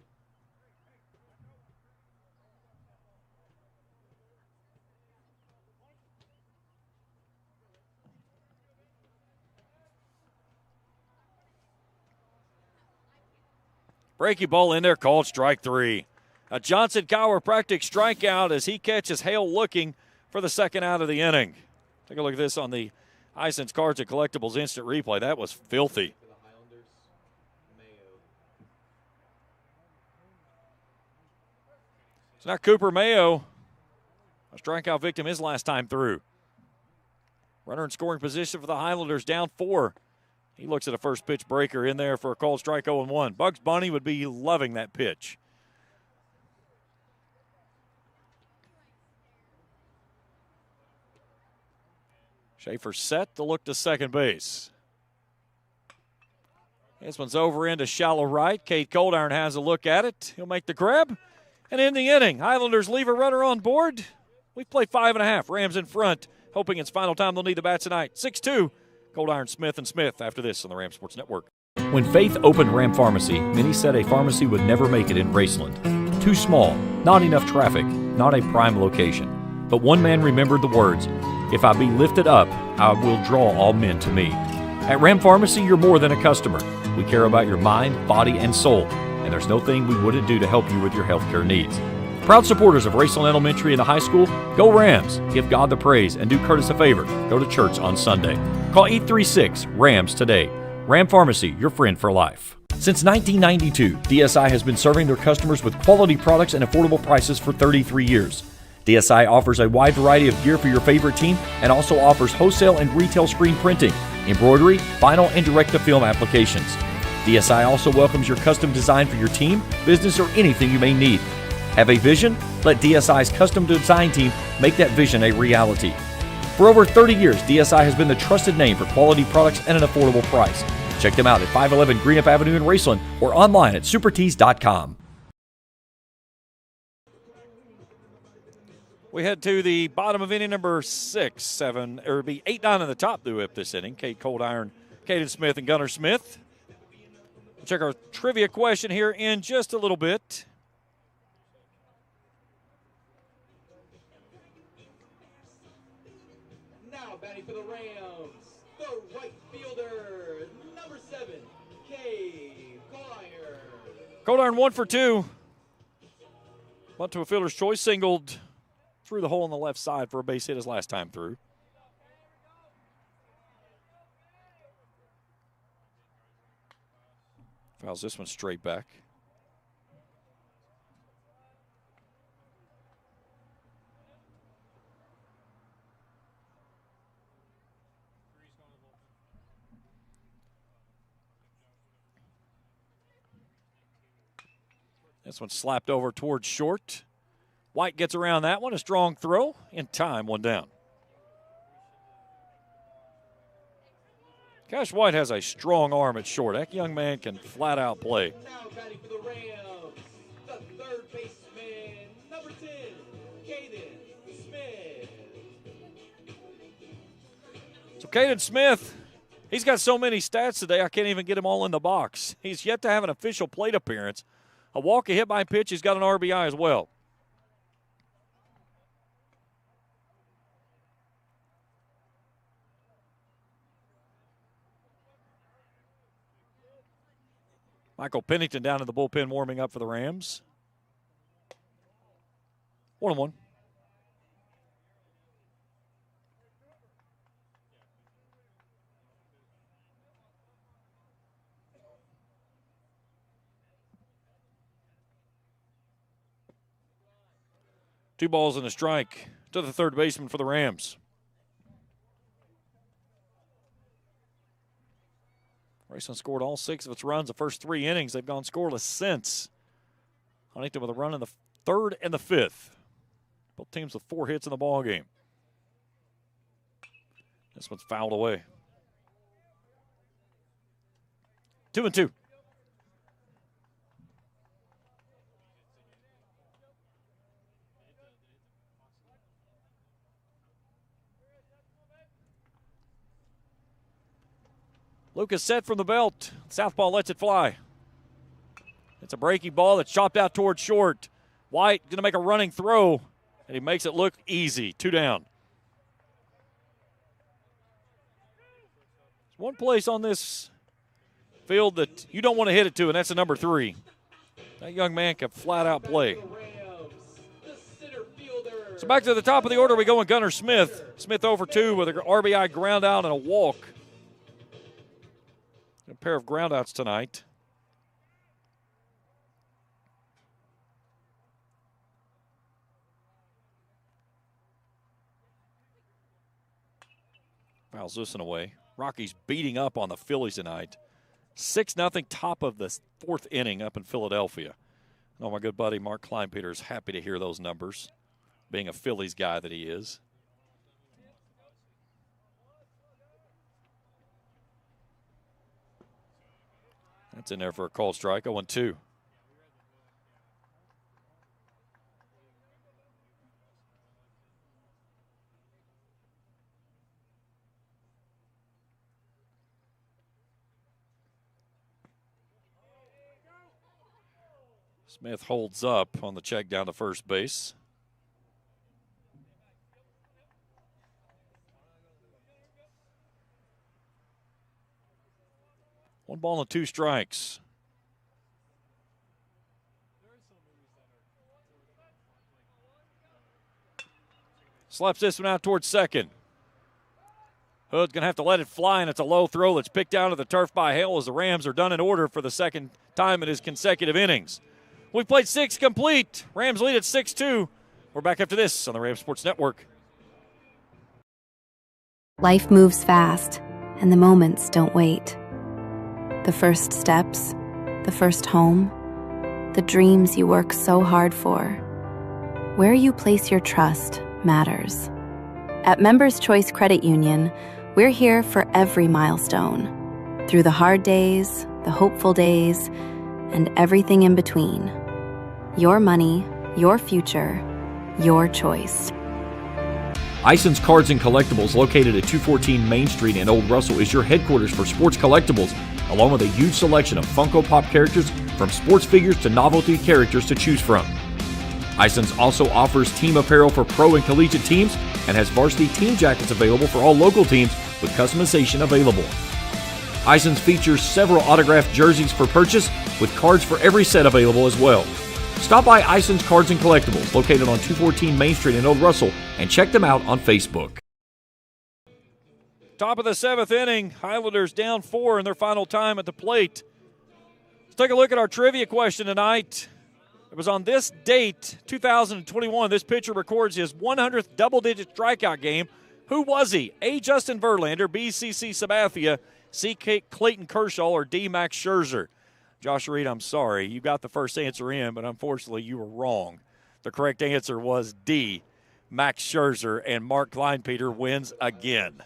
Breaky ball in there, called strike 3. A Johnson chiropractic strikeout as he catches Hale looking for the 2nd out of the inning. Take a look at this on the Ison's Cards and Collectibles instant replay. That was filthy. So now Cooper Mayo, a strikeout victim his last time through. Runner in scoring position for the Highlanders, down 4. He looks at a first pitch breaker in there for a called strike 0-1. Bugs Bunny would be loving that pitch. Schaefer set to look to second base. This one's over into shallow right. Cade Coldiron has a look at it. He'll make the grab. And in the inning, Highlanders leave a runner on board. We've played 5.5. Rams in front, hoping it's final time they'll need the bat tonight. 6-2, Coldiron, Smith, and Smith after this on the Ram Sports Network. When Faith opened Ram Pharmacy, many said a pharmacy would never make it in Raceland. Too small, not enough traffic, not a prime location. But one man remembered the words, "If I be lifted up, I will draw all men to me." At Ram Pharmacy, you're more than a customer. We care about your mind, body, and soul. and there's no thing we wouldn't do to help you with your healthcare needs. Proud supporters of Raceland Elementary and the high school, go Rams! Give God the praise and do Curtis a favor. Go to church on Sunday. Call 836-RAMS today. Ram Pharmacy, your friend for life. Since 1992, DSI has been serving their customers with quality products and affordable prices for 33 years. DSI offers a wide variety of gear for your favorite team and also offers wholesale and retail screen printing, embroidery, vinyl, and direct-to-film applications. DSI also welcomes your custom design for your team, business, or anything you may need. Have a vision? Let DSI's custom design team make that vision a reality. For over 30 years, DSI has been the trusted name for quality products and an affordable price. Check them out at 511 Greenup Avenue in Raceland or online at supertees.com. We head to the bottom of inning number 6, 7, or it'll be 8, 9 in the top to whip this inning. Kate Cold Iron, Caden Smith, and Gunnar Smith. We'll check our trivia question here in just a little bit. Now batting for the Rams, the right fielder, number 7, Cade Collier. Cold Iron 1 for 2. Bunt to a fielder's choice, singled through the hole on the left side for a base hit his last time through. Fouls this one straight back. This one slapped over towards short. White gets around that one. A strong throw. In time, one down. Cash White has a strong arm at short. That young man can flat out play. Now batting for the Rams, the third baseman, number 10, Caden Smith. So Caden Smith, he's got so many stats today, I can't even get him all in the box. He's yet to have an official plate appearance. A walk, a hit by pitch, he's got an RBI as well. Michael Pennington down in the bullpen warming up for the Rams. 1-1. Two balls and a strike to the third baseman for the Rams. Raceland scored all 6 of its runs the first 3 innings. They've gone scoreless since. Huntington with a run in the 3rd and the 5th. Both teams with 4 hits in the ball game. This one's fouled away. 2-2. Lucas set from the belt. Southpaw lets it fly. It's a breaking ball that's chopped out towards short. White going to make a running throw, and he makes it look easy. 2 down. There's one place on this field that you don't want to hit it to, and that's the number 3. That young man can flat out play. So back to the top of the order we go in Gunnar Smith. Smith over 2 with an RBI ground out and a walk. A pair of groundouts tonight. Fouls this one away. Rockies beating up on the Phillies tonight. 6-0 top of the 4th inning up in Philadelphia. Oh, my good buddy Mark Kleinpeter is happy to hear those numbers, being a Phillies guy that he is. That's in there for a called strike. 0-2. Smith holds up on the check down to first base. One ball and 2 strikes. Slaps this one out towards second. Hood's going to have to let it fly, and it's a low throw that's picked down to the turf by Hale as the Rams are done in order for the second time in his consecutive innings. We've played 6 complete. Rams lead at 6-2. We're back after this on the Rams Sports Network. Life moves fast, and the moments don't wait. The first steps, the first home, the dreams you work so hard for. Where you place your trust matters. At Members Choice Credit Union, we're here for every milestone. Through the hard days, the hopeful days, and everything in between. Your money, your future, your choice. Ison's Cards and Collectibles, located at 214 Main Street in Old Russell, is your headquarters for sports collectibles, along with a huge selection of Funko Pop characters, from sports figures to novelty characters to choose from. Ison's also offers team apparel for pro and collegiate teams and has varsity team jackets available for all local teams with customization available. Ison's features several autographed jerseys for purchase, with cards for every set available as well. Stop by Ison's Cards and Collectibles, located on 214 Main Street in Old Russell, and check them out on Facebook. Top of the 7th inning, Highlanders down 4 in their final time at the plate. Let's take a look at our trivia question tonight. It was on this date, 2021, this pitcher records his 100th double-digit strikeout game. Who was he? A. Justin Verlander, B. C.C. Sabathia, C. Clayton Kershaw, or D. Max Scherzer? Josh Reed, I'm sorry. You got the first answer in, but unfortunately you were wrong. The correct answer was D. Max Scherzer, and Mark Kleinpeter wins again.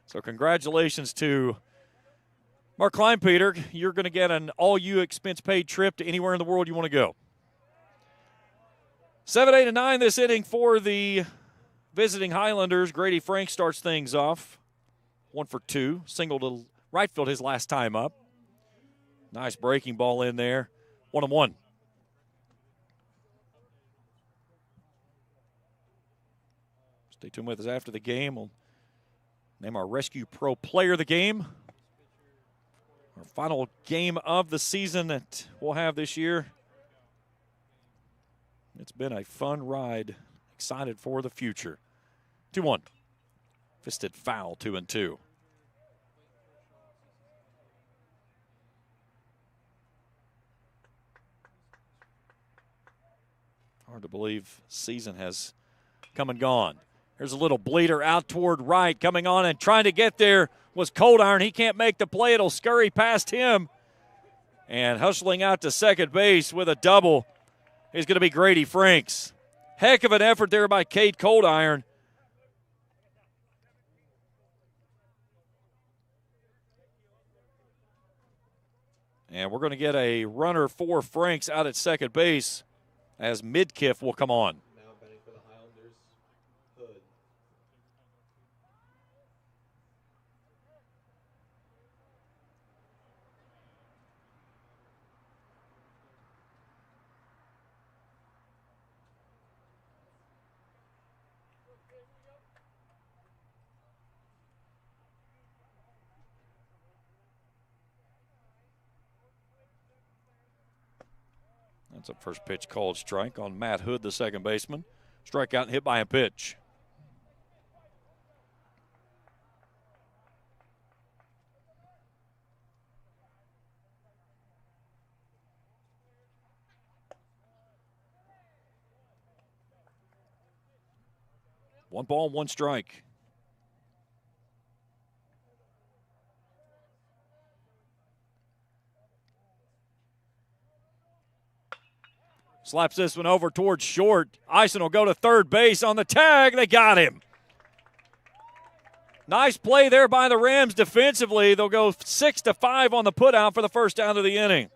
So congratulations to Mark Kleinpeter. You're going to get an all-you-expense-paid trip to anywhere in the world you want to go. 7, 8, and 9 this inning for the visiting Highlanders. Grady Frank starts things off. 1 for 2. Single to right field his last time up. Nice breaking ball in there. 1-1. Stay tuned with us after the game. We'll name our Rescue Pro Player of the game. Our final game of the season that we'll have this year. It's been a fun ride. Excited for the future. 2-1. Fisted foul, 2-2. Hard to believe season has come and gone. Here's a little bleeder out toward right. Coming on and trying to get there was Cold Iron. He can't make the play. It'll scurry past him. And hustling out to second base with a double is going to be Grady Franks. Heck of an effort there by Cade Cold Iron. And we're going to get a runner for Franks out at second base as Midkiff will come on. Now batting for the Highlanders, Hood. That's a first pitch called strike on Matt Hood, the second baseman. Strikeout and hit by a pitch. One ball, one strike. Slaps this one over towards short. Ison will go to third base on the tag. They got him. Nice play there by the Rams defensively. They'll go 6-5 on the putout for the first down of the inning.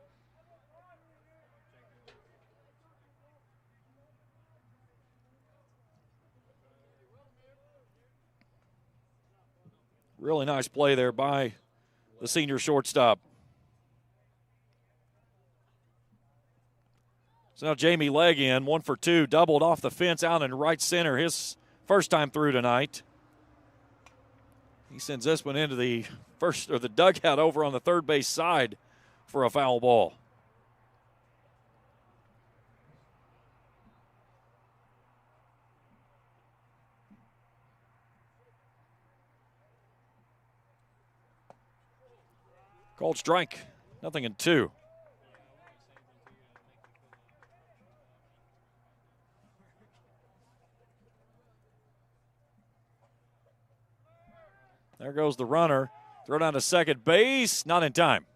Really nice play there by the senior shortstop. So now Jamie Legg in, 1 for 2, doubled off the fence out in right center, his first time through tonight. He sends this one into the the dugout over on the third base side for a foul ball. Called strike. 0-2. There goes the runner. Throw down to second base. Not in time.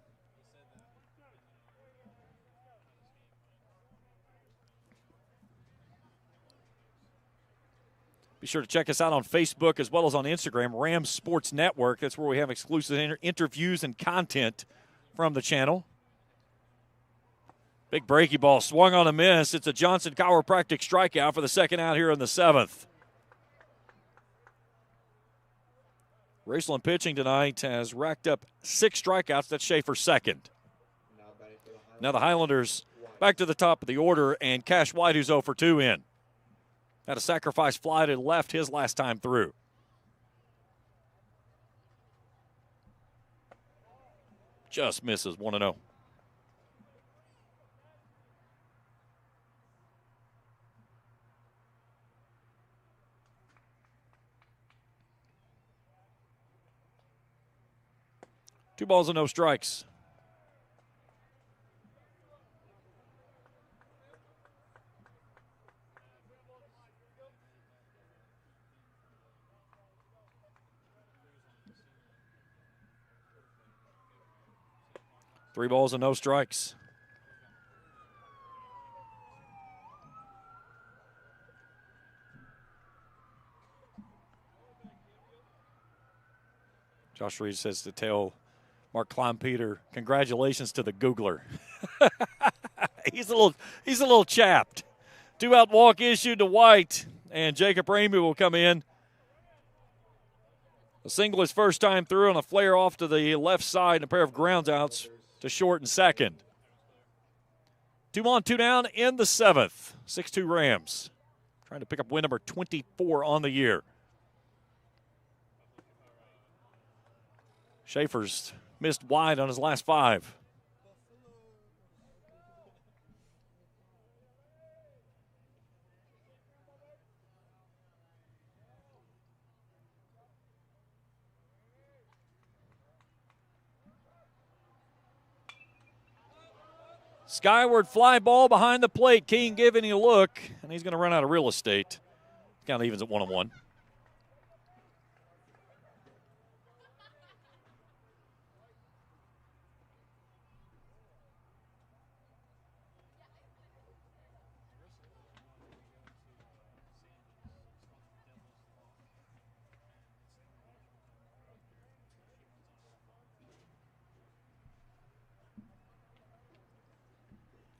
Be sure to check us out on Facebook as well as on Instagram, Rams Sports Network. That's where we have exclusive interviews and content from the channel. Big breaky ball swung on a miss. It's a Johnson chiropractic strikeout for the second out here in the 7th. Raceland pitching tonight has racked up 6 strikeouts. That's Schaefer's second. Now the Highlanders back to the top of the order, and Cash White, who's 0 for 2 in. Had a sacrifice fly to left his last time through. Just misses 1-0. Two balls and no strikes. Three balls and no strikes. Josh Reed says to tell Mark Kleinpeter, congratulations to the Googler. He's a little chapped. 2-out walk issued to White, and Jacob Ramey will come in. A single his first time through on a flare off to the left side and a pair of ground outs to short and second. 2 on, 2 down in the 7th. 6-2 Rams. Trying to pick up win number 24 on the year. Schaefer's missed wide on his last 5. Skyward fly ball behind the plate. King giving a look, and he's going to run out of real estate. Count evens at 1-1.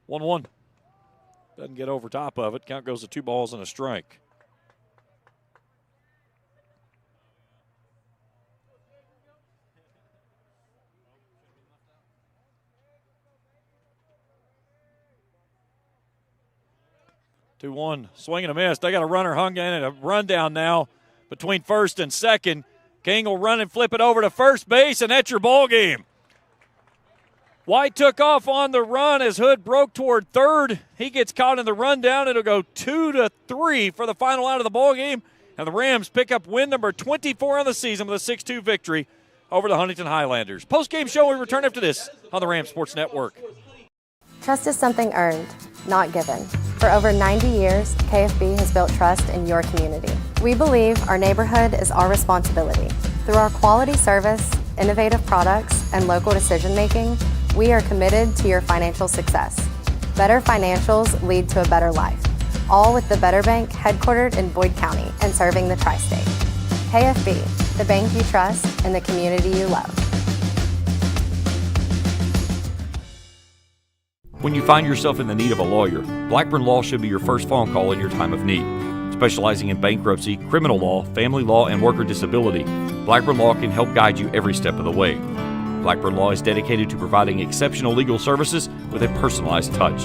One. Doesn't get over top of it. Count goes to 2 balls and a strike. Two one, swing and a miss. They got a runner hung in and a run down now between first and second. King will run and flip it over to first base, and that's your ball game. White took off on the run as Hood broke toward third. He gets caught in the rundown. It'll go 2-3 for the final out of the ball game, and the Rams pick up win number 24 on the season with a 6-2 victory over the Huntington Highlanders. Post-game show, we return after this on the Rams Sports Network. Trust is something earned, not given. For over 90 years, KFB has built trust in your community. We believe our neighborhood is our responsibility. Through our quality service, innovative products, and local decision-making, we are committed to your financial success. Better financials lead to a better life. All with the Better Bank headquartered in Boyd County and serving the tri-state. KFB, the bank you trust and the community you love. When you find yourself in the need of a lawyer, Blackburn Law should be your first phone call in your time of need. Specializing in bankruptcy, criminal law, family law, and worker disability, Blackburn Law can help guide you every step of the way. Blackburn Law is dedicated to providing exceptional legal services with a personalized touch.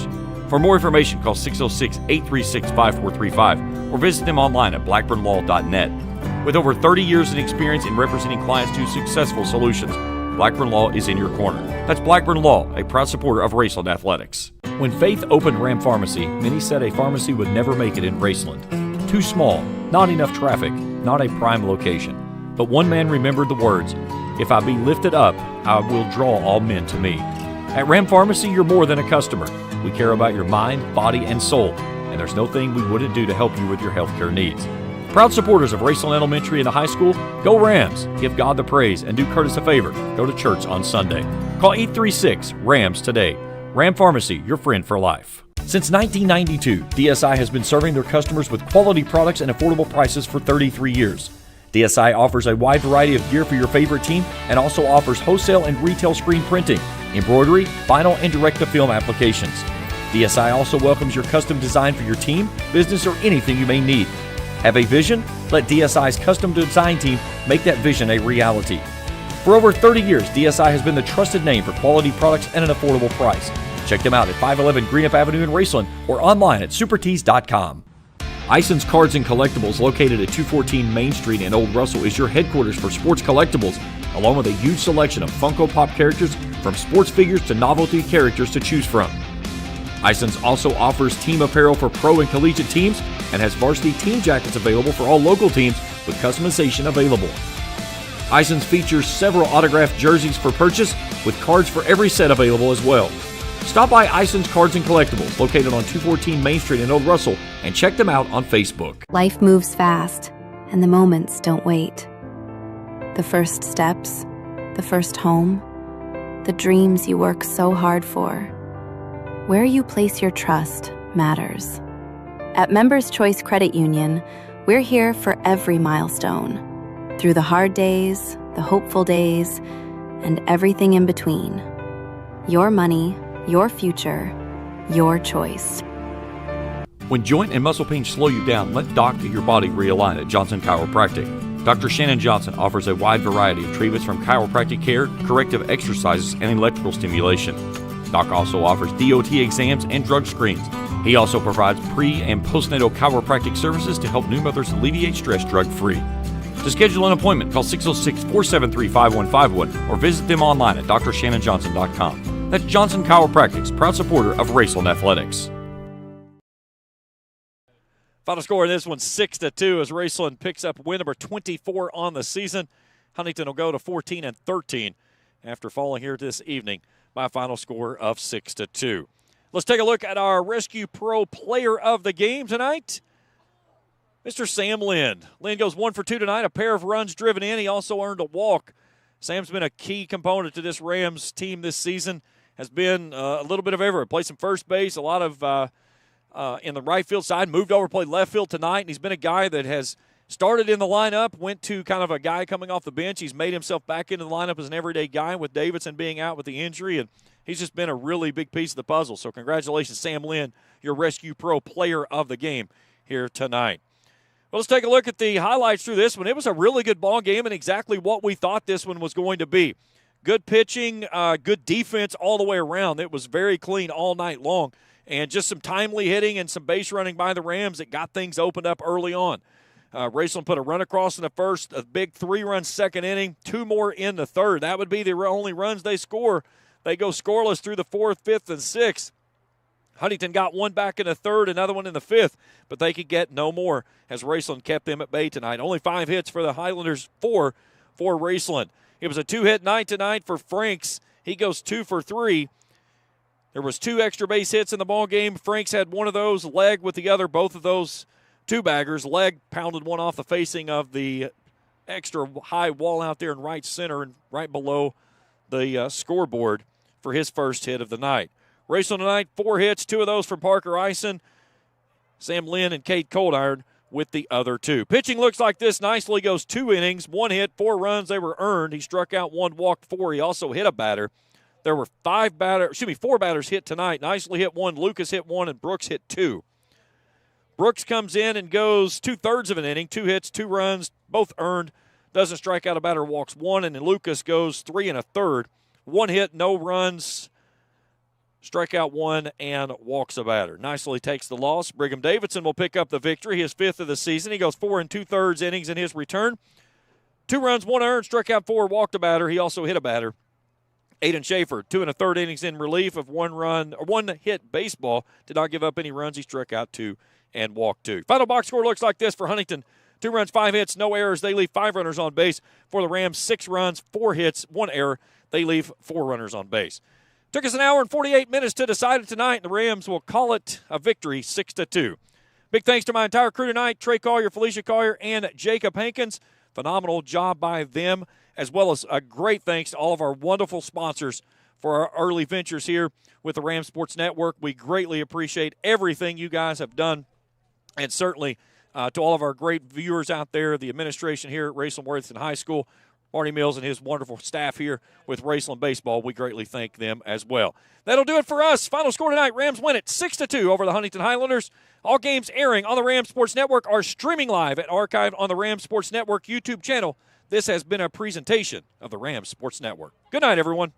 For more information, call 606-836-5435 or visit them online at blackburnlaw.net. With over 30 years of experience in representing clients to successful solutions, Blackburn Law is in your corner. That's Blackburn Law, a proud supporter of Raceland Athletics. When Faith opened Ram Pharmacy, many said a pharmacy would never make it in Raceland. Too small, not enough traffic, not a prime location. But one man remembered the words, If I be lifted up, I will draw all men to me. At Ram Pharmacy, you're more than a customer. We care about your mind, body, and soul, and there's no thing we wouldn't do to help you with your healthcare needs. Proud supporters of Raceland Elementary and the high school, go Rams! Give God the praise and do Curtis a favor. Go to church on Sunday. Call 836-RAMS today. Ram Pharmacy, your friend for life. Since 1992, DSI has been serving their customers with quality products and affordable prices for 33 years. DSI offers a wide variety of gear for your favorite team and also offers wholesale and retail screen printing, embroidery, vinyl, and direct-to-film applications. DSI also welcomes your custom design for your team, business, or anything you may need. Have a vision? Let DSI's custom design team make that vision a reality. For over 30 years, DSI has been the trusted name for quality products at an affordable price. Check them out at 511 Greenup Avenue in Raceland or online at supertees.com. Ison's Cards and Collectibles, located at 214 Main Street in Old Russell, is your headquarters for sports collectibles, along with a huge selection of Funko Pop characters from sports figures to novelty characters to choose from. Ison's also offers team apparel for pro and collegiate teams and has varsity team jackets available for all local teams with customization available. Ison's features several autographed jerseys for purchase with cards for every set available as well. Stop by Ison's Cards and Collectibles, located on 214 Main Street in Old Russell, and check them out on Facebook. Life moves fast, and the moments don't wait. The first steps, the first home, the dreams you work so hard for. Where you place your trust matters. At Members Choice Credit Union, we're here for every milestone. Through the hard days, the hopeful days, and everything in between. Your money, your future, your choice. When joint and muscle pain slow you down, let Doc get your body realigned at Johnson Chiropractic. Dr. Shannon Johnson offers a wide variety of treatments from chiropractic care, corrective exercises, and electrical stimulation. Doc also offers DOT exams and drug screens. He also provides pre- and postnatal chiropractic services to help new mothers alleviate stress drug-free. To schedule an appointment, call 606-473-5151 or visit them online at drshannonjohnson.com. That's Johnson Chiropractic's proud supporter of Raceland Athletics. Final score in this one, 6-2, as Raceland picks up win number 24 on the season. Huntington will go to 14-13 after falling here this evening by a final score of 6-2. Let's take a look at our Rescue Pro player of the game tonight, Mr. Sam Lind. Lind goes 1 for 2 tonight, a pair of runs driven in. He also earned a walk. Sam's been a key component to this Rams team this season. Has been a little bit of everywhere. Played some first base, a lot of in the right field side, moved over, played left field tonight, and he's been a guy that has started in the lineup, went to kind of a guy coming off the bench. He's made himself back into the lineup as an everyday guy with Davidson being out with the injury, and he's just been a really big piece of the puzzle. So congratulations, Sam Lind, your Rescue Pro player of the game here tonight. Well, let's take a look at the highlights through this one. It was a really good ball game and exactly what we thought this one was going to be. Good pitching, good defense all the way around. It was very clean all night long. And just some timely hitting and some base running by the Rams that got things opened up early on. Raceland put a run across in the first, a big 3-run second inning, 2 more in the third. That would be the only runs they score. They go scoreless through the 4th, 5th, and 6th. Huntington got one back in the 3rd, another one in the 5th, but they could get no more as Raceland kept them at bay tonight. Only 5 hits for the Highlanders, 4 for Raceland. It was a 2-hit night tonight for Franks. He goes 2 for 3. There was 2 extra base hits in the ball game. Franks had one of those, leg with the other, both of those 2-baggers. Leg pounded one off the facing of the extra high wall out there in right center and right below the scoreboard for his first hit of the night. Raceland tonight, 4 hits, 2 of those from Parker Ison, Sam Lynn, and Kate Coldiron with the other 2. Pitching looks like this nicely, goes 2 innings, 1 hit, 4 runs, they were earned. He struck out 1, walked 4. He also hit a batter. There were 4 batters hit tonight. Nicely hit 1, Lucas hit 1, and Brooks hit 2. Brooks comes in and goes 2/3 of an inning, 2 hits, 2 runs, both earned. Doesn't strike out a batter, walks 1, and then Lucas goes 3 1/3. 1 hit, no runs, strike out 1, and walks a batter. Nicely takes the loss. Brigham Davidson will pick up the victory, his 5th of the season. He goes 4 2/3 innings in his return. 2 runs, 1 earned, struck out 4, walked a batter. He also hit a batter. Aiden Schaefer, 2 1/3 innings in relief of 1 hit baseball. Did not give up any runs. He struck out 2 and walked 2. Final box score looks like this for Huntington. 2 runs, 5 hits, no errors. They leave 5 runners on base. For the Rams, 6 runs, 4 hits, 1 error. They leave 4 runners on base. Took us an hour and 48 minutes to decide it tonight, and the Rams will call it a victory 6-2. Big thanks to my entire crew tonight, Trey Collier, Felicia Collier, and Jacob Hankins. Phenomenal job by them, as well as a great thanks to all of our wonderful sponsors for our early ventures here with the Ram Sports Network. We greatly appreciate everything you guys have done, and certainly to all of our great viewers out there, the administration here at Raceland Worthington High School, Marty Mills and his wonderful staff here with Raceland Baseball. We greatly thank them as well. That'll do it for us. Final score tonight, Rams win it 6-2 over the Huntington Highlanders. All games airing on the Ram Sports Network are streaming live and archived on the Ram Sports Network YouTube channel. This has been a presentation of the Ram Sports Network. Good night, everyone.